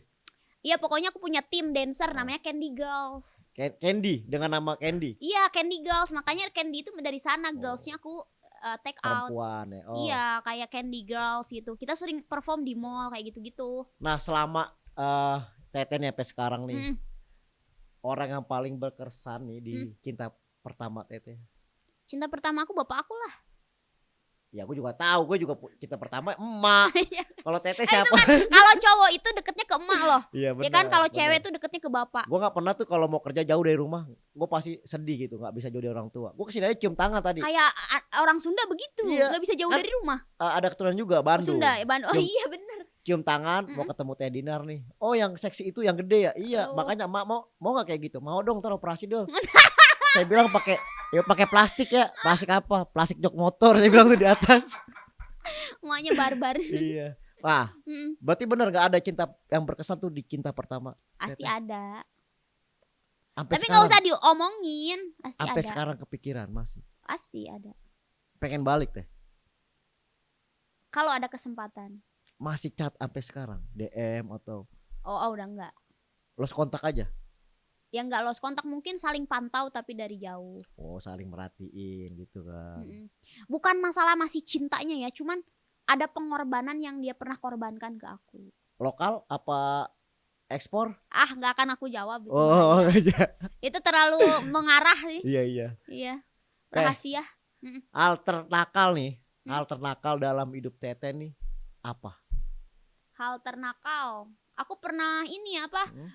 Iya, pokoknya aku punya tim dancer namanya Candy Girls. Candy dengan nama Candy. Iya, Candy Girls. Makanya Candy itu dari sana, girlsnya aku take out. Perempuan ya. Iya, kayak Candy Girls gitu. Kita sering perform di mall kayak gitu-gitu. Nah, selama Tete nih sampai sekarang nih. Orang yang paling berkesan nih di cinta pertama Tete. Cinta pertama aku bapak aku lah. Ya aku juga tahu, gue juga cinta pertama emak. Kalau Tete siapa? Kan, kalau cowok itu deketnya ke emak loh. Iya benar. Ya kan, kalau cewek tuh deketnya ke bapak. Gue nggak pernah tuh kalau mau kerja jauh dari rumah, gue pasti sedih gitu, nggak bisa jauh dari orang tua. Gue kesini aja cium tangan tadi. Kayak orang Sunda begitu, nggak bisa jauh kan, dari rumah. Ada keturunan juga Bandung. Sunda, Bandung. Oh iya benar. Cium tangan, mau ketemu Teh Dinar nih. Oh yang seksi itu yang gede ya? Iya, makanya emak mau nggak kayak gitu? Mau dong, ntar operasi dong. Saya bilang pakai plastik ya. Plastik apa? Plastik jok motor. Saya bilang tuh di atas. Emaknya barbar. Iya. Wah, berarti bener gak ada cinta yang berkesan tuh di cinta pertama? Pasti ada. Tapi gak usah diomongin. Pasti ada. Sampai sekarang kepikiran masih? Pasti ada. Pengen balik Teh? Kalau ada kesempatan. Masih chat sampai sekarang? DM atau? Oh, udah enggak. Lost kontak aja. Ya enggak lost kontak, mungkin saling pantau tapi dari jauh. Oh, saling merhatiin gitu kan. Mm-mm. Bukan masalah masih cintanya ya, cuman ada pengorbanan yang dia pernah korbankan ke aku. Lokal apa ekspor? Ah, nggak akan aku jawab itu Oh, bahaya. iya. Itu terlalu mengarah sih. Iya iya. Iya, Teh, rahasia. Mm-mm. hal ternakal nih, Hmm. hal ternakal dalam hidup Tete nih apa? Hal ternakal. Aku pernah ini apa? Hmm?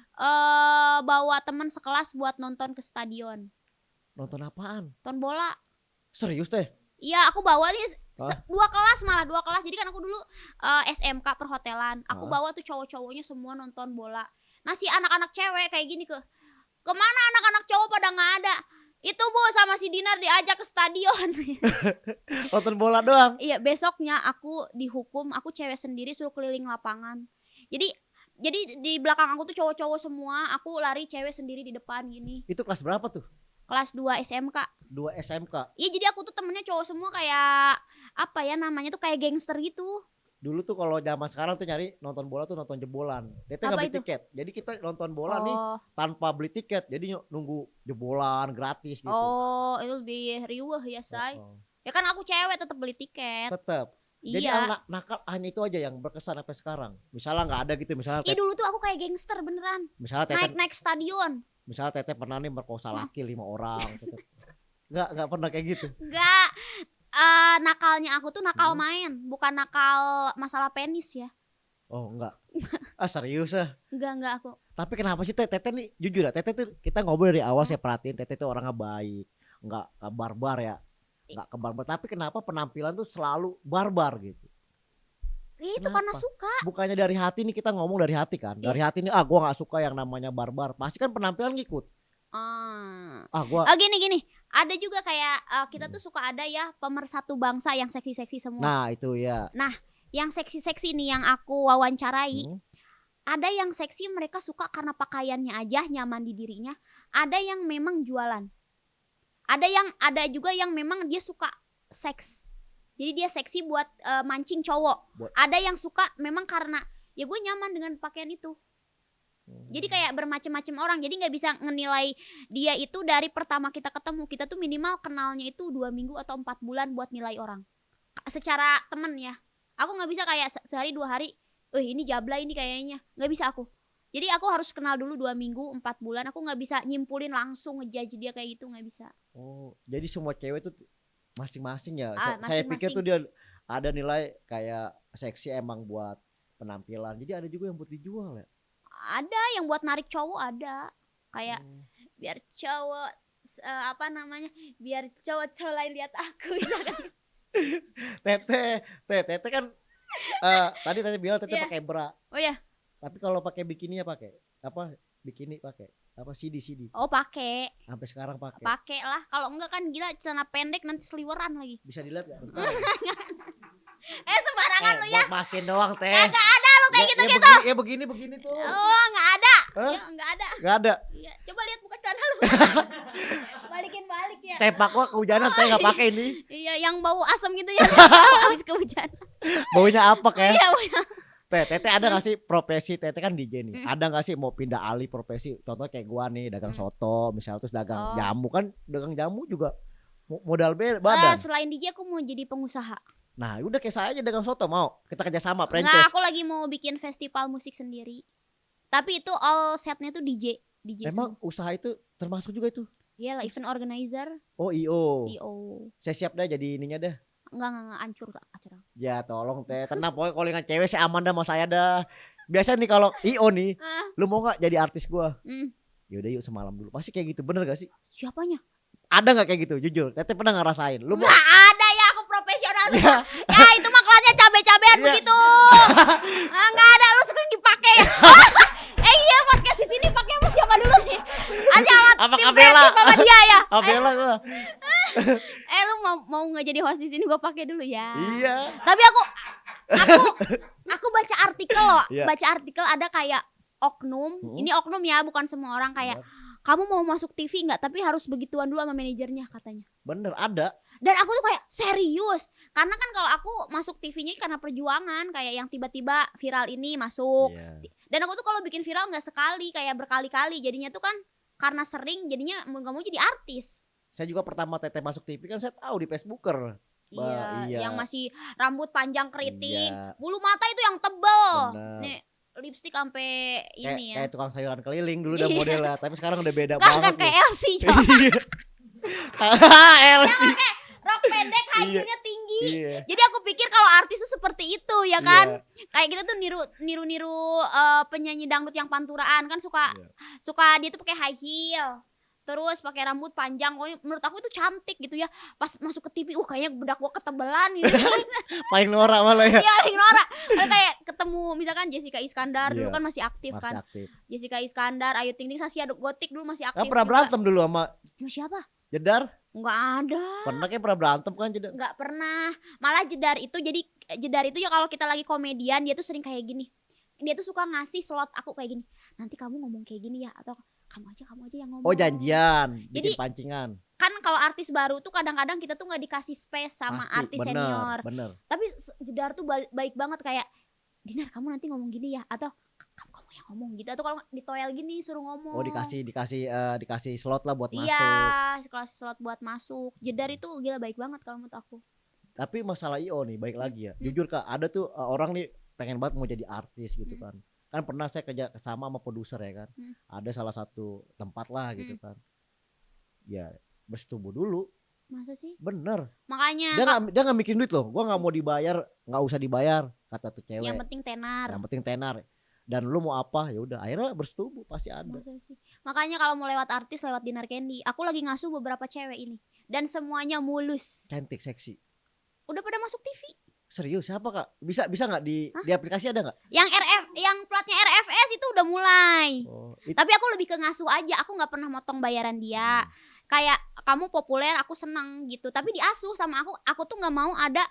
Bawa teman sekelas buat nonton ke stadion. Nonton apaan? Nonton bola. Serius teh? Iya, aku bawa nih Hah? dua kelas. Jadi kan aku dulu SMK perhotelan. Aku Hah? bawa tuh cowok-cowoknya semua nonton bola. Nah, si anak-anak cewek kayak gini kemana anak-anak cowok pada nggak ada? Itu Bu sama si Dinar diajak ke stadion. Nonton bola doang. Iya, besoknya aku dihukum, aku cewek sendiri suruh keliling lapangan. Jadi di belakang aku tuh cowok-cowok semua, aku lari cewek sendiri di depan gini. Itu kelas berapa tuh? Kelas 2 SMK. 2 SMK. Iya, jadi aku tuh temennya cowok semua kayak apa ya namanya tuh kayak gangster gitu. Dulu tuh kalau zaman sekarang tuh nyari nonton bola tuh nonton jebolan. Tete nggak Apa beli itu? tiket. Jadi kita nonton bola nih Oh, tanpa beli tiket. Jadi nunggu jebolan gratis gitu. oh, itu lebih riuh ya, say. Oh. Ya kan aku cewek tetap beli tiket. Tetap. Jadi Iya. anak nakal hanya itu aja yang berkesan sampai sekarang. Misalnya nggak ada gitu, misalnya Ih, dulu tuh aku kayak gangster beneran. misalnya Tete Naik stadion. misalnya Tete pernah nih merkosa laki 5 orang. Tete. Nggak pernah kayak gitu. Enggak. Nakalnya aku tuh nakal main, bukan nakal masalah penis ya. Oh enggak. Ah serius ah. Enggak aku. Tapi kenapa sih Tete nih jujur ya, Tete tuh kita ngobrol dari awal saya perhatiin Tete tuh orangnya baik, enggak barbar ya. Enggak ke barbar, tapi kenapa penampilan tuh selalu barbar gitu? Itu Kenapa? karena suka. Bukannya dari hati nih, kita ngomong dari hati kan. Dari hati nih gua nggak suka yang namanya barbar. Pasti kan penampilan ngikut. Gua Gini. Ada juga kayak kita tuh suka ada ya pemersatu bangsa yang seksi-seksi semua. nah itu ya. Yang seksi-seksi nih yang aku wawancarai, Hmm. ada yang seksi mereka suka karena pakaiannya aja nyaman di dirinya. Ada yang memang jualan. Ada juga yang memang dia suka seks. Jadi dia seksi buat mancing cowok. Ada yang suka memang karena ya gue nyaman dengan pakaian itu. Jadi kayak bermacam-macam orang. Jadi nggak bisa ngenilai dia itu dari pertama kita ketemu. Kita tuh minimal kenalnya itu 2 minggu atau 4 bulan buat nilai orang. Secara temen ya. Aku nggak bisa kayak sehari 2 hari. Ini jablay ini kayaknya. Nggak bisa aku. Jadi aku harus kenal dulu 2 minggu 4 bulan. Aku nggak bisa nyimpulin langsung ngejudge dia kayak gitu, nggak bisa. Oh, jadi semua cewek tuh masing-masing ya. Saya Masing-masing. pikir tuh dia ada nilai kayak seksi emang buat penampilan. Jadi ada juga yang buat dijual ya. Ada yang buat narik cowok ada. Kayak biar cowok biar cowok-cowok lain lihat aku misalkan. Tete kan tadi bilang Tete Iya. pakai bra. Oh ya. Tapi kalau pakai bikininya pakai apa? Bikini pakai apa? CD. Oh, pakai. Sampai sekarang pakai. Pakai lah. Kalau enggak kan gila celana pendek nanti seliweran lagi. Bisa dilihat enggak? Bentar. Sembarangan lu ya. Buat mastiin doang, Teh. Enggak ada lu kayak gitu-gitu. Begini tuh. Oh, enggak ada. Hah? Ya, enggak ada. Enggak ada. Iya, coba lihat buka celana lu. Balikin balik ya. Sepak gua kehujanan Teh enggak pakai ini. Iya, yang bau asam gitu ya. Habis kehujanan. Baunya apa kayak? Iya, Tete ada gak sih profesi Tete kan DJ nih? Ada gak sih mau pindah alih profesi? Contoh kayak gua nih dagang soto, misalnya terus dagang jamu kan, dagang jamu juga modal badan. Selain DJ aku mau jadi pengusaha. Nah, udah kayak saya aja dagang soto mau. Kita kerjasama Enggak, franchise. aku lagi mau bikin festival musik sendiri. Tapi itu all setnya tuh DJ. Emang usaha itu termasuk juga itu? Iya lah, event organizer. Oh, IO. Saya siap dah jadi ininya dah. Enggak hancur acara. Ya tolong Teh, tenang pokoknya callingan cewek saya aman dah sama saya dah. Biasa nih kalau IO nih, lu mau gak jadi artis gua? Yaudah yuk semalam dulu. Pasti kayak gitu, bener gak sih? Siapanya? Ada gak kayak gitu, jujur? Tete pernah ngerasain? Lu mau? Nggak ada ya, aku profesional. Ya. Ya itu mah kelasnya cabe-cabean Iya. begitu. Nggak ada, lu sering dipakai. Iya, podcast di sini pakai sama siapa dulu nih? Aja Apa tim Kabela? kreatif sama dia ya. Oke lah gua. Lu mau nggak jadi host di sini gua pakai dulu ya. Iya. Tapi aku baca artikel loh. Iya. Baca artikel ada kayak oknum. Ini oknum ya, bukan semua orang kayak kamu mau masuk TV nggak? Tapi harus begituan dulu sama manajernya katanya. Bener ada. Dan aku tuh kayak serius. Karena kan kalau aku masuk TV-nya karena perjuangan, kayak yang tiba-tiba viral ini masuk. Iya. Dan aku tuh kalau bikin viral nggak sekali, kayak berkali-kali. Jadinya tuh kan karena sering, jadinya mau nggak mau jadi artis. Saya juga pertama Teteh masuk TV kan saya tahu di Facebooker. Iya. Yang masih rambut panjang keriting, Iya. bulu mata itu yang tebel. Bener. Nih lipstik sampai ini ya. Kayak tukang sayuran keliling dulu udah modelnya, tapi sekarang udah beda Kan banget. kayak Elsie coba. Elsie. Rok pendek, high Iya. heel-nya tinggi. Iya. Jadi aku pikir kalau artis tuh seperti itu ya kan. Iya. Kayak kita tuh niru penyanyi dangdut yang panturaan kan suka Iya. dia tuh pakai high heel. Terus pakai rambut panjang. Pokoknya menurut aku itu cantik gitu ya. Pas masuk ke TV, kayaknya bedak gua ketebelan gitu. Paling norak malah ya. Iya, paling norak. Kayak ketemu misalkan Jessica Iskandar dulu Iya. kan masih aktif Masih kan. aktif. Jessica Iskandar, Ayu Ting Ting, Zaskia Gotik dulu masih Kan aktif. pernah juga. berantem dulu sama Sama siapa? Jedar? Enggak ada. Pernah kayak pernah berantem kan Jedar? Enggak pernah. Malah Jedar itu ya kalau kita lagi komedian dia tuh sering kayak gini. Dia tuh suka ngasih slot aku kayak gini. Nanti kamu ngomong kayak gini ya, atau kamu aja yang ngomong. Oh janjian, Jadi, bikin pancingan. Kan kalau artis baru tuh kadang-kadang kita tuh nggak dikasih space sama Pasti, artis senior. Bener. Tapi Jedar tuh baik banget kayak, Dinar kamu nanti ngomong gini ya, atau kamu yang ngomong gitu, atau kalau ditoel gini suruh ngomong. Oh dikasih slot lah buat masuk. Iya, kelas slot buat masuk. Jedar itu gila baik banget kalau menurut aku. Tapi masalah IO nih, baik lagi ya. Jujur Kak, ada tuh orang nih pengen banget mau jadi artis gitu kan. Kan pernah saya kerja sama produser ya kan. Ada salah satu tempat lah gitu kan. Ya bersetubuh dulu. Masa sih? Bener. Makanya Dia nggak bikin duit loh. Gua nggak mau dibayar, nggak usah dibayar kata tuh cewek. yang penting tenar. Yang penting tenar. Dan lu mau apa? Ya udah. Akhirnya bersetubuh pasti ada. Masa sih? Makanya kalau mau lewat artis lewat Dinar Candy. Aku lagi ngasuh beberapa cewek ini dan semuanya mulus. Cantik, seksi. Udah pada masuk TV. Serius siapa Kak? Bisa nggak di aplikasi ada nggak? Yang platnya RFS itu udah mulai. Oh, Tapi aku lebih ke ngasuh aja. Aku nggak pernah motong bayaran dia. Kayak kamu populer, aku seneng gitu. Tapi diasuh sama aku. Aku tuh nggak mau ada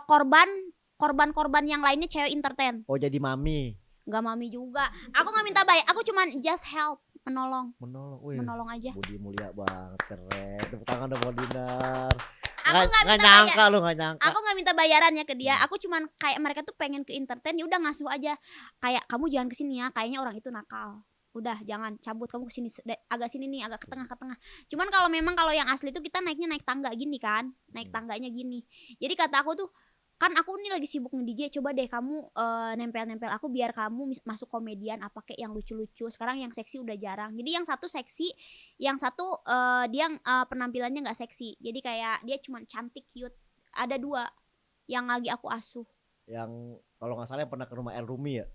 korban yang lainnya cewek entertain. Oh jadi mami. Nggak mami juga. Aku nggak minta bayar. Aku cuman just help, menolong aja. Budi mulia banget, keren. Tepuk tangan dong buat Dinar. Aku nggak minta nyangka lu, nggak nyangka. Aku nggak minta bayarannya ke dia. Aku cuman kayak mereka tuh pengen ke entertain, ya udah ngasuh aja. Kayak kamu jangan kesini ya, kayaknya orang itu nakal. Udah jangan cabut, kamu kesini agak sini nih, agak ke tengah. Cuman kalau yang asli tuh kita naiknya naik tangga gini kan, naik tangganya gini. Jadi kata aku tuh, kan aku nih lagi sibuk nge-DJ, coba deh kamu nempel aku biar kamu masuk komedian apa kayak yang lucu-lucu. Sekarang yang seksi udah jarang. Jadi yang satu seksi, yang satu dia penampilannya nggak seksi. Jadi kayak dia cuma cantik, cute. Ada 2 yang lagi aku asuh. Yang kalau nggak salah yang pernah ke rumah El Rumi ya.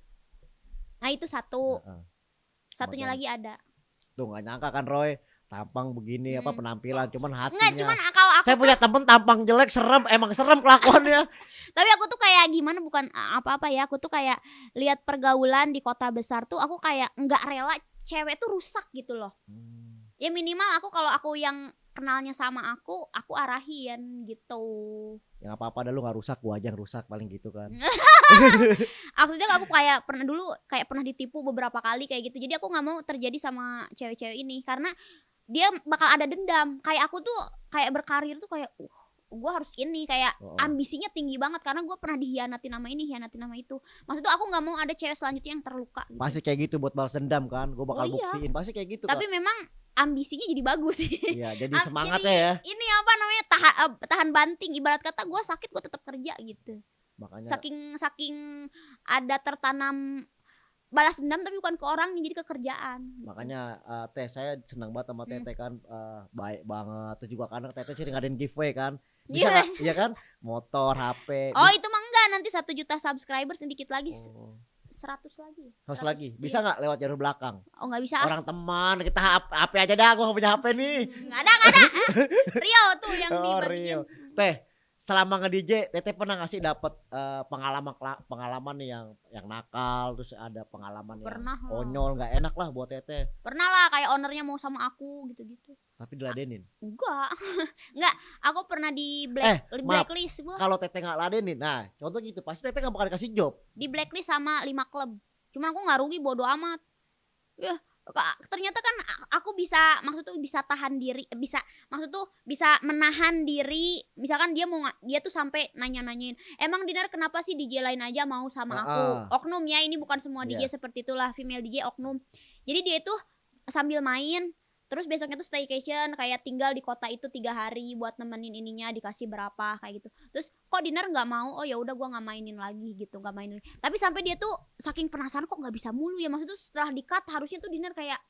Nah itu satu. Nah, Satunya lagi ada. tuh nggak nyangka kan Roy, tampang begini apa penampilan, cuman hatinya. Enggak, cuman kalau aku saya punya temen tampang jelek, emang serem kelakuannya. Tapi aku tuh kayak gimana, bukan apa-apa ya. Aku tuh kayak lihat pergaulan di kota besar tuh aku kayak nggak rela cewek tuh rusak gitu loh. Ya minimal kalau aku yang kenalnya sama aku arahin gitu. Ya nggak apa-apa dah, lu nggak rusak, gua aja yang rusak paling gitu kan. Maksudnya aku kayak pernah ditipu beberapa kali kayak gitu. Jadi aku nggak mau terjadi sama cewek-cewek ini karena dia bakal ada dendam. Kayak aku tuh kayak berkarir tuh kayak gue harus ini, kayak ambisinya tinggi banget karena gue pernah dihianatin nama ini, hianatin nama itu. Maksudnya aku nggak mau ada cewek selanjutnya yang terluka gitu. Pasti kayak gitu buat balas dendam kan, gue bakal buktiin pasti kayak gitu. Tapi memang ambisinya jadi bagus sih. Iya, jadi semangatnya ya. Ini apa namanya, tahan banting. Ibarat kata gue sakit gue tetap kerja gitu. Makanya saking ada tertanam balas dendam, tapi bukan ke orang, jadi ke kerjaan gitu. Makanya Teh, saya senang banget sama Teteh kan, baik banget. Terus juga karena Teteh sering ngadain giveaway kan. Bisa gak, iya kan? Motor, HP. Oh itu mah enggak, nanti 1 juta subscriber sedikit lagi. 100 lagi. 100 lagi. Bisa nggak lewat jalur belakang? Oh nggak bisa. Orang teman kita HP aja dah, gua nggak punya HP nih. Nggak ada. Rio tuh yang dibagiin. Teh, selama nge-DJ Teteh pernah nggak sih dapat pengalaman nih yang nakal, terus ada pengalaman yang konyol nggak enak lah buat Teteh? Pernah lah, kayak ownernya mau sama aku gitu-gitu. Tapi diladenin? Enggak. Aku pernah di blacklist gua. Kalau Teteh nggak ladenin, nah contoh gitu, pasti Teteh nggak bakal dikasih job. Di blacklist sama 5 klub. Cuman aku nggak rugi, bodo amat. Ya Ternyata kan aku bisa, maksud tuh bisa tahan diri, maksud tuh bisa menahan diri. Misalkan dia tuh sampai nanya-nanyain, "Emang Dinar kenapa sih DJ lain aja mau sama aku?" Heeh. Oknum ya, ini bukan semua DJ Iya. seperti itulah, female DJ oknum. Jadi dia itu sambil main, terus besoknya tuh staycation, kayak tinggal di kota itu 3 hari buat nemenin ininya, dikasih berapa kayak gitu. Terus kok Dinar nggak mau? Oh ya udah gua nggak mainin lagi gitu, nggak mainin. Tapi sampai dia tuh saking penasaran, kok nggak bisa mulu ya, maksud tuh setelah di-cut harusnya tuh Dinar kayak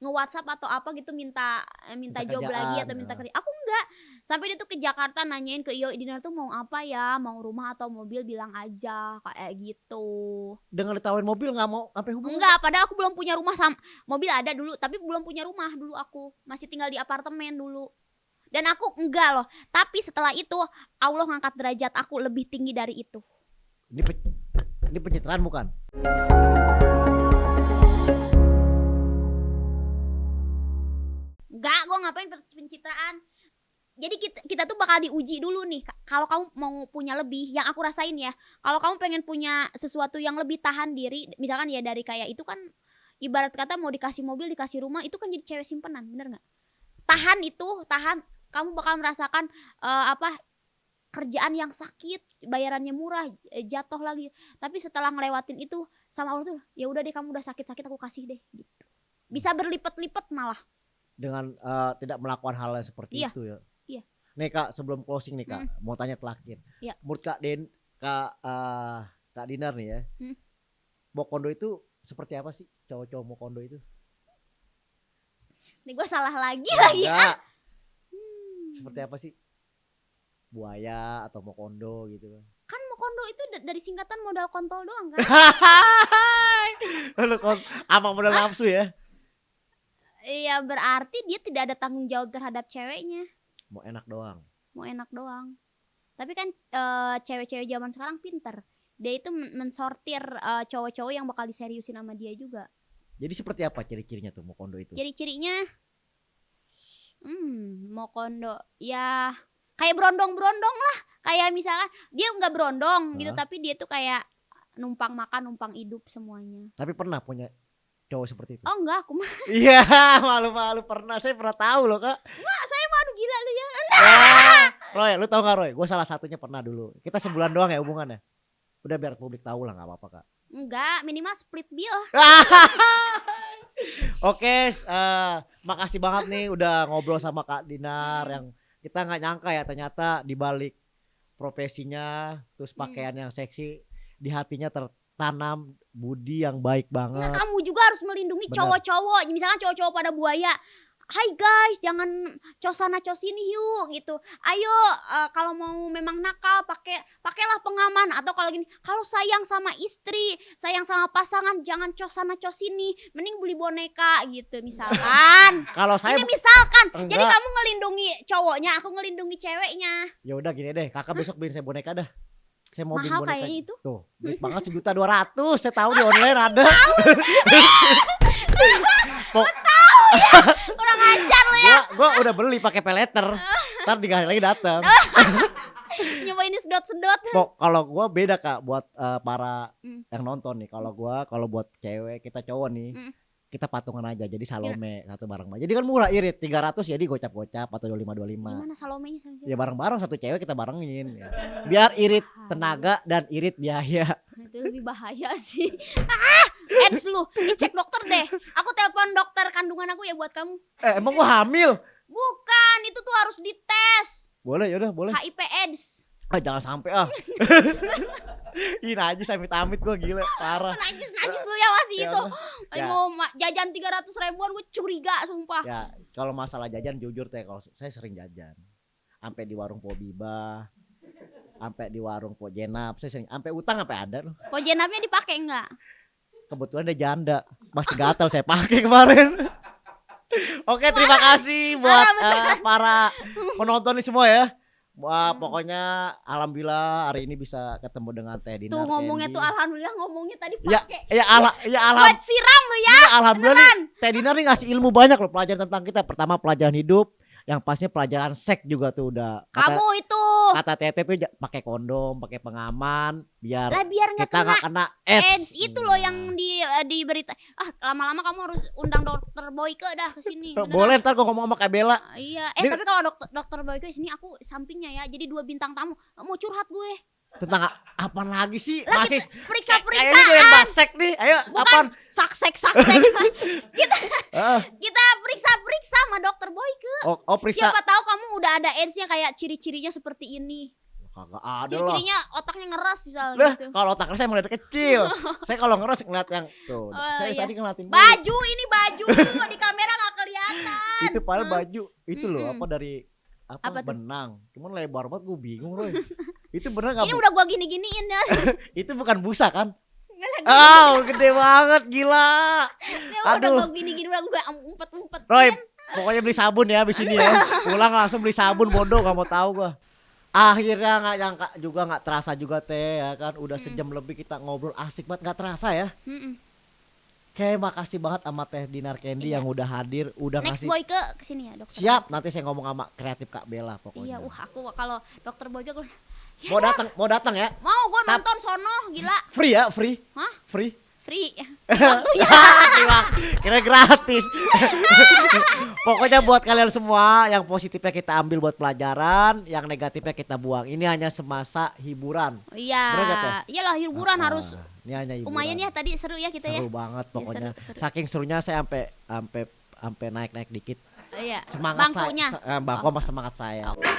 nge-WhatsApp atau apa gitu, minta Minta job lagi kerjaan, atau minta heeh. kerja. Aku enggak. Sampai dia tuh ke Jakarta nanyain ke Iyo, "Dinar tuh mau apa ya? Mau rumah atau mobil bilang aja," kayak gitu. Dengan ditawarin mobil nggak mau sampai hubungan? Enggak, padahal aku belum punya rumah, mobil ada dulu, tapi belum punya rumah dulu aku. Masih tinggal di apartemen dulu. Dan aku enggak loh. Tapi setelah itu Allah ngangkat derajat aku lebih tinggi dari itu. Ini pencitraan bukan? Enggak, gua ngapain pencitraan. Jadi kita tuh bakal diuji dulu nih. Kalau kamu mau punya lebih, yang aku rasain ya, kalau kamu pengen punya sesuatu yang lebih tahan diri, misalkan ya dari kayak itu kan ibarat kata mau dikasih mobil, dikasih rumah, itu kan jadi cewek simpenan, bener nggak? Tahan itu, kamu bakal merasakan kerjaan yang sakit, bayarannya murah, jatuh lagi. Tapi setelah ngelewatin itu sama Allah tuh, ya udah deh, kamu udah sakit-sakit aku kasih deh gitu. Bisa berlipat-lipat malah. Dengan tidak melakukan hal yang seperti Iya. itu ya. Iya. Nih Kak, sebelum closing nih Kak, mau tanya terakhir. Iya. Menurut Kak Dinar nih ya. Mokondo itu seperti apa sih cowok-cowok Mokondo itu? Nih gue salah lagi Enggak. Seperti apa sih? Buaya atau Mokondo gitu kan. Kan Mokondo itu dari singkatan modal kontol doang kan. Lu ama modal nafsu ya. Iya, berarti dia tidak ada tanggung jawab terhadap ceweknya. Mau enak doang. Mau enak doang. Tapi kan cewek-cewek zaman sekarang pinter. Dia itu mensortir cowok-cowok yang bakal diseriusin sama dia juga. Jadi seperti apa ciri-cirinya tuh Mokondo itu? Ciri-cirinya Mokondo ya kayak berondong-berondong lah. Kayak misalkan dia nggak berondong gitu, tapi dia tuh kayak numpang makan, numpang hidup semuanya. Tapi pernah punya cowok seperti itu? Oh enggak, aku mah. Iya, malu-malu pernah. Saya pernah tahu loh Kak. Enggak, saya mah aduh gila lu ya. Roy, lu tau gak Roy? Gue salah satunya pernah dulu. Kita sebulan doang ya hubungannya. Udah biar publik tahu lah, nggak apa-apa Kak. Enggak, minimal split bill. Oke, makasih banget nih udah ngobrol sama Kak Dinar yang kita nggak nyangka ya ternyata di balik profesinya terus pakaian yang seksi di hatinya tertanam budi yang baik banget. Enggak, kamu juga harus melindungi Benar. cowok-cowok. Misalkan cowok-cowok pada buaya, "Hai guys, jangan cosana cosini yuk," gitu. "Ayo kalau mau memang nakal pakailah pengaman." Atau kalau gini, "Kalau sayang sama istri, sayang sama pasangan, jangan cosana cosini, mending beli boneka," gitu misalkan. Kalau saya Ini misalkan. Jadi enggak. kamu ngelindungi cowoknya, aku ngelindungi ceweknya. Ya udah gini deh, Kakak besok beliin saya boneka dah. Saya mau beliin Mahal boneka. kayaknya itu. Tuh, duit banget 1.200.000. Saya tahu di online ada. Kurang ajar lo ya. Gua udah beli pakai peleter. Ntar 3 hari lagi datang. Nyobain sedot-sedot. Kalau gua beda Kak buat para Mm. yang nonton nih. Kalau buat cewek kita cowok nih, kita patungan aja. Jadi Salome satu bareng. Jadi kan murah irit 300 jadi gocap-gocap atau 25. Gimana Salomenya? Ya bareng-bareng satu cewek kita barengin ya. Biar irit tenaga dan irit biaya. Itu lebih bahaya sih. Eds lu, cek dokter deh. Aku telepon dokter kandungan aku ya buat kamu. Emang gua hamil? Bukan, itu tuh harus dites. Boleh yaudah boleh. HIV AIDS. Jangan sampai Ih najis amit-amit gua gila parah. Najis lu ya masih Ya itu. Allah. Lagi Ya. mau jajan 300 ribuan gue curiga sumpah. Ya kalau masalah jajan jujur teh kalau saya sering jajan. Sampai di warung Po Biba, sampai di warung Po Jenap, saya sering sampai utang sampai ada loh. Pojenapnya dipakai enggak? Kebetulan dia janda, masih gatal saya pakai kemarin. Oke, terima kasih buat para penonton ini semua ya. Wah, pokoknya alhamdulillah hari ini bisa ketemu dengan Teh Dinar. Tuh ngomongnya Candy. tuh alhamdulillah ngomongnya tadi Ya, pakai. alhamdulillah. Buat siram lu ya. Alhamdulillah nih, Teh Dinar nih ngasih ilmu banyak loh pelajaran tentang kita. Pertama pelajaran hidup, Yang pastinya pelajaran seks juga tuh udah. Kamu itu Kata Tete tuh pakai kondom, pakai pengaman biar lah biar nggak kita kena nggak kena AIDS itu loh Iya. yang di berita. Lama-lama kamu harus undang dokter Boyke dah ke sini. Beneran. Boleh ntar gua ngomong sama Kak Bella. Iya. Dia- Tapi kalau dokter Boyke sini aku sampingnya ya. Jadi 2 bintang tamu. Mau curhat gue. Tentang apa lagi sih? Lah, Masih Periksa-periksa. kayaknya gue yang basek nih. Ayo, Bukan apaan? saksek. Ah, Kita periksa sama dokter Boyke. oh, periksa. Siapa tahu kamu udah ada AIDS-nya kayak ciri-cirinya seperti ini. Kagak ada lah. Ciri-cirinya otaknya ngeres misalnya Lah, gitu. kalau otak saya melihat kecil. Saya kalau ngeres ngeliat yang tuh. Oh, Saya iya. tadi ngeliatin Baju ini baju di kamera nggak kelihatan. itu padahal baju itu loh Mm-mm. apa dari Apa tuh? benang. Cuman lebar banget gue bingung loh. Itu bener nggak? Ini udah gua gini-giniin ya. Itu bukan busa kan? Oh, gede banget gila. Ya udah Aduh. gua gini-gini udah gua umpet-umpet. Roy, pokoknya beli sabun ya abis ini ya. Pulang langsung beli sabun bodoh gak mau tahu gua. Akhirnya nggak nyangka juga nggak terasa juga teh ya kan udah sejam lebih kita ngobrol asik banget nggak terasa ya. Kayak makasih banget sama Teh Dinar Candy Iya. yang udah hadir, udah Next ngasih. Boyke kesini ya dokter. Siap, nanti saya ngomong sama kreatif Kak Bella Iya, pokoknya. aku kalau dokter Boyke gua Mau datang ya? mau gua Tap- nonton sono gila. Free ya, free. Hah? Free. Free. Kira gratis. Pokoknya buat kalian semua yang positifnya kita ambil buat pelajaran, yang negatifnya kita buang. Ini hanya semasa hiburan. Iya. Bener gak, Teh? Iyalah hiburan Ah, harus ini hanya hiburan. lumayan ya tadi seru ya kita Seru ya. banget pokoknya. seru. Saking serunya saya sampai naik dikit. Iya. Semangat Bangkunya. bangku sama semangat saya. Oke.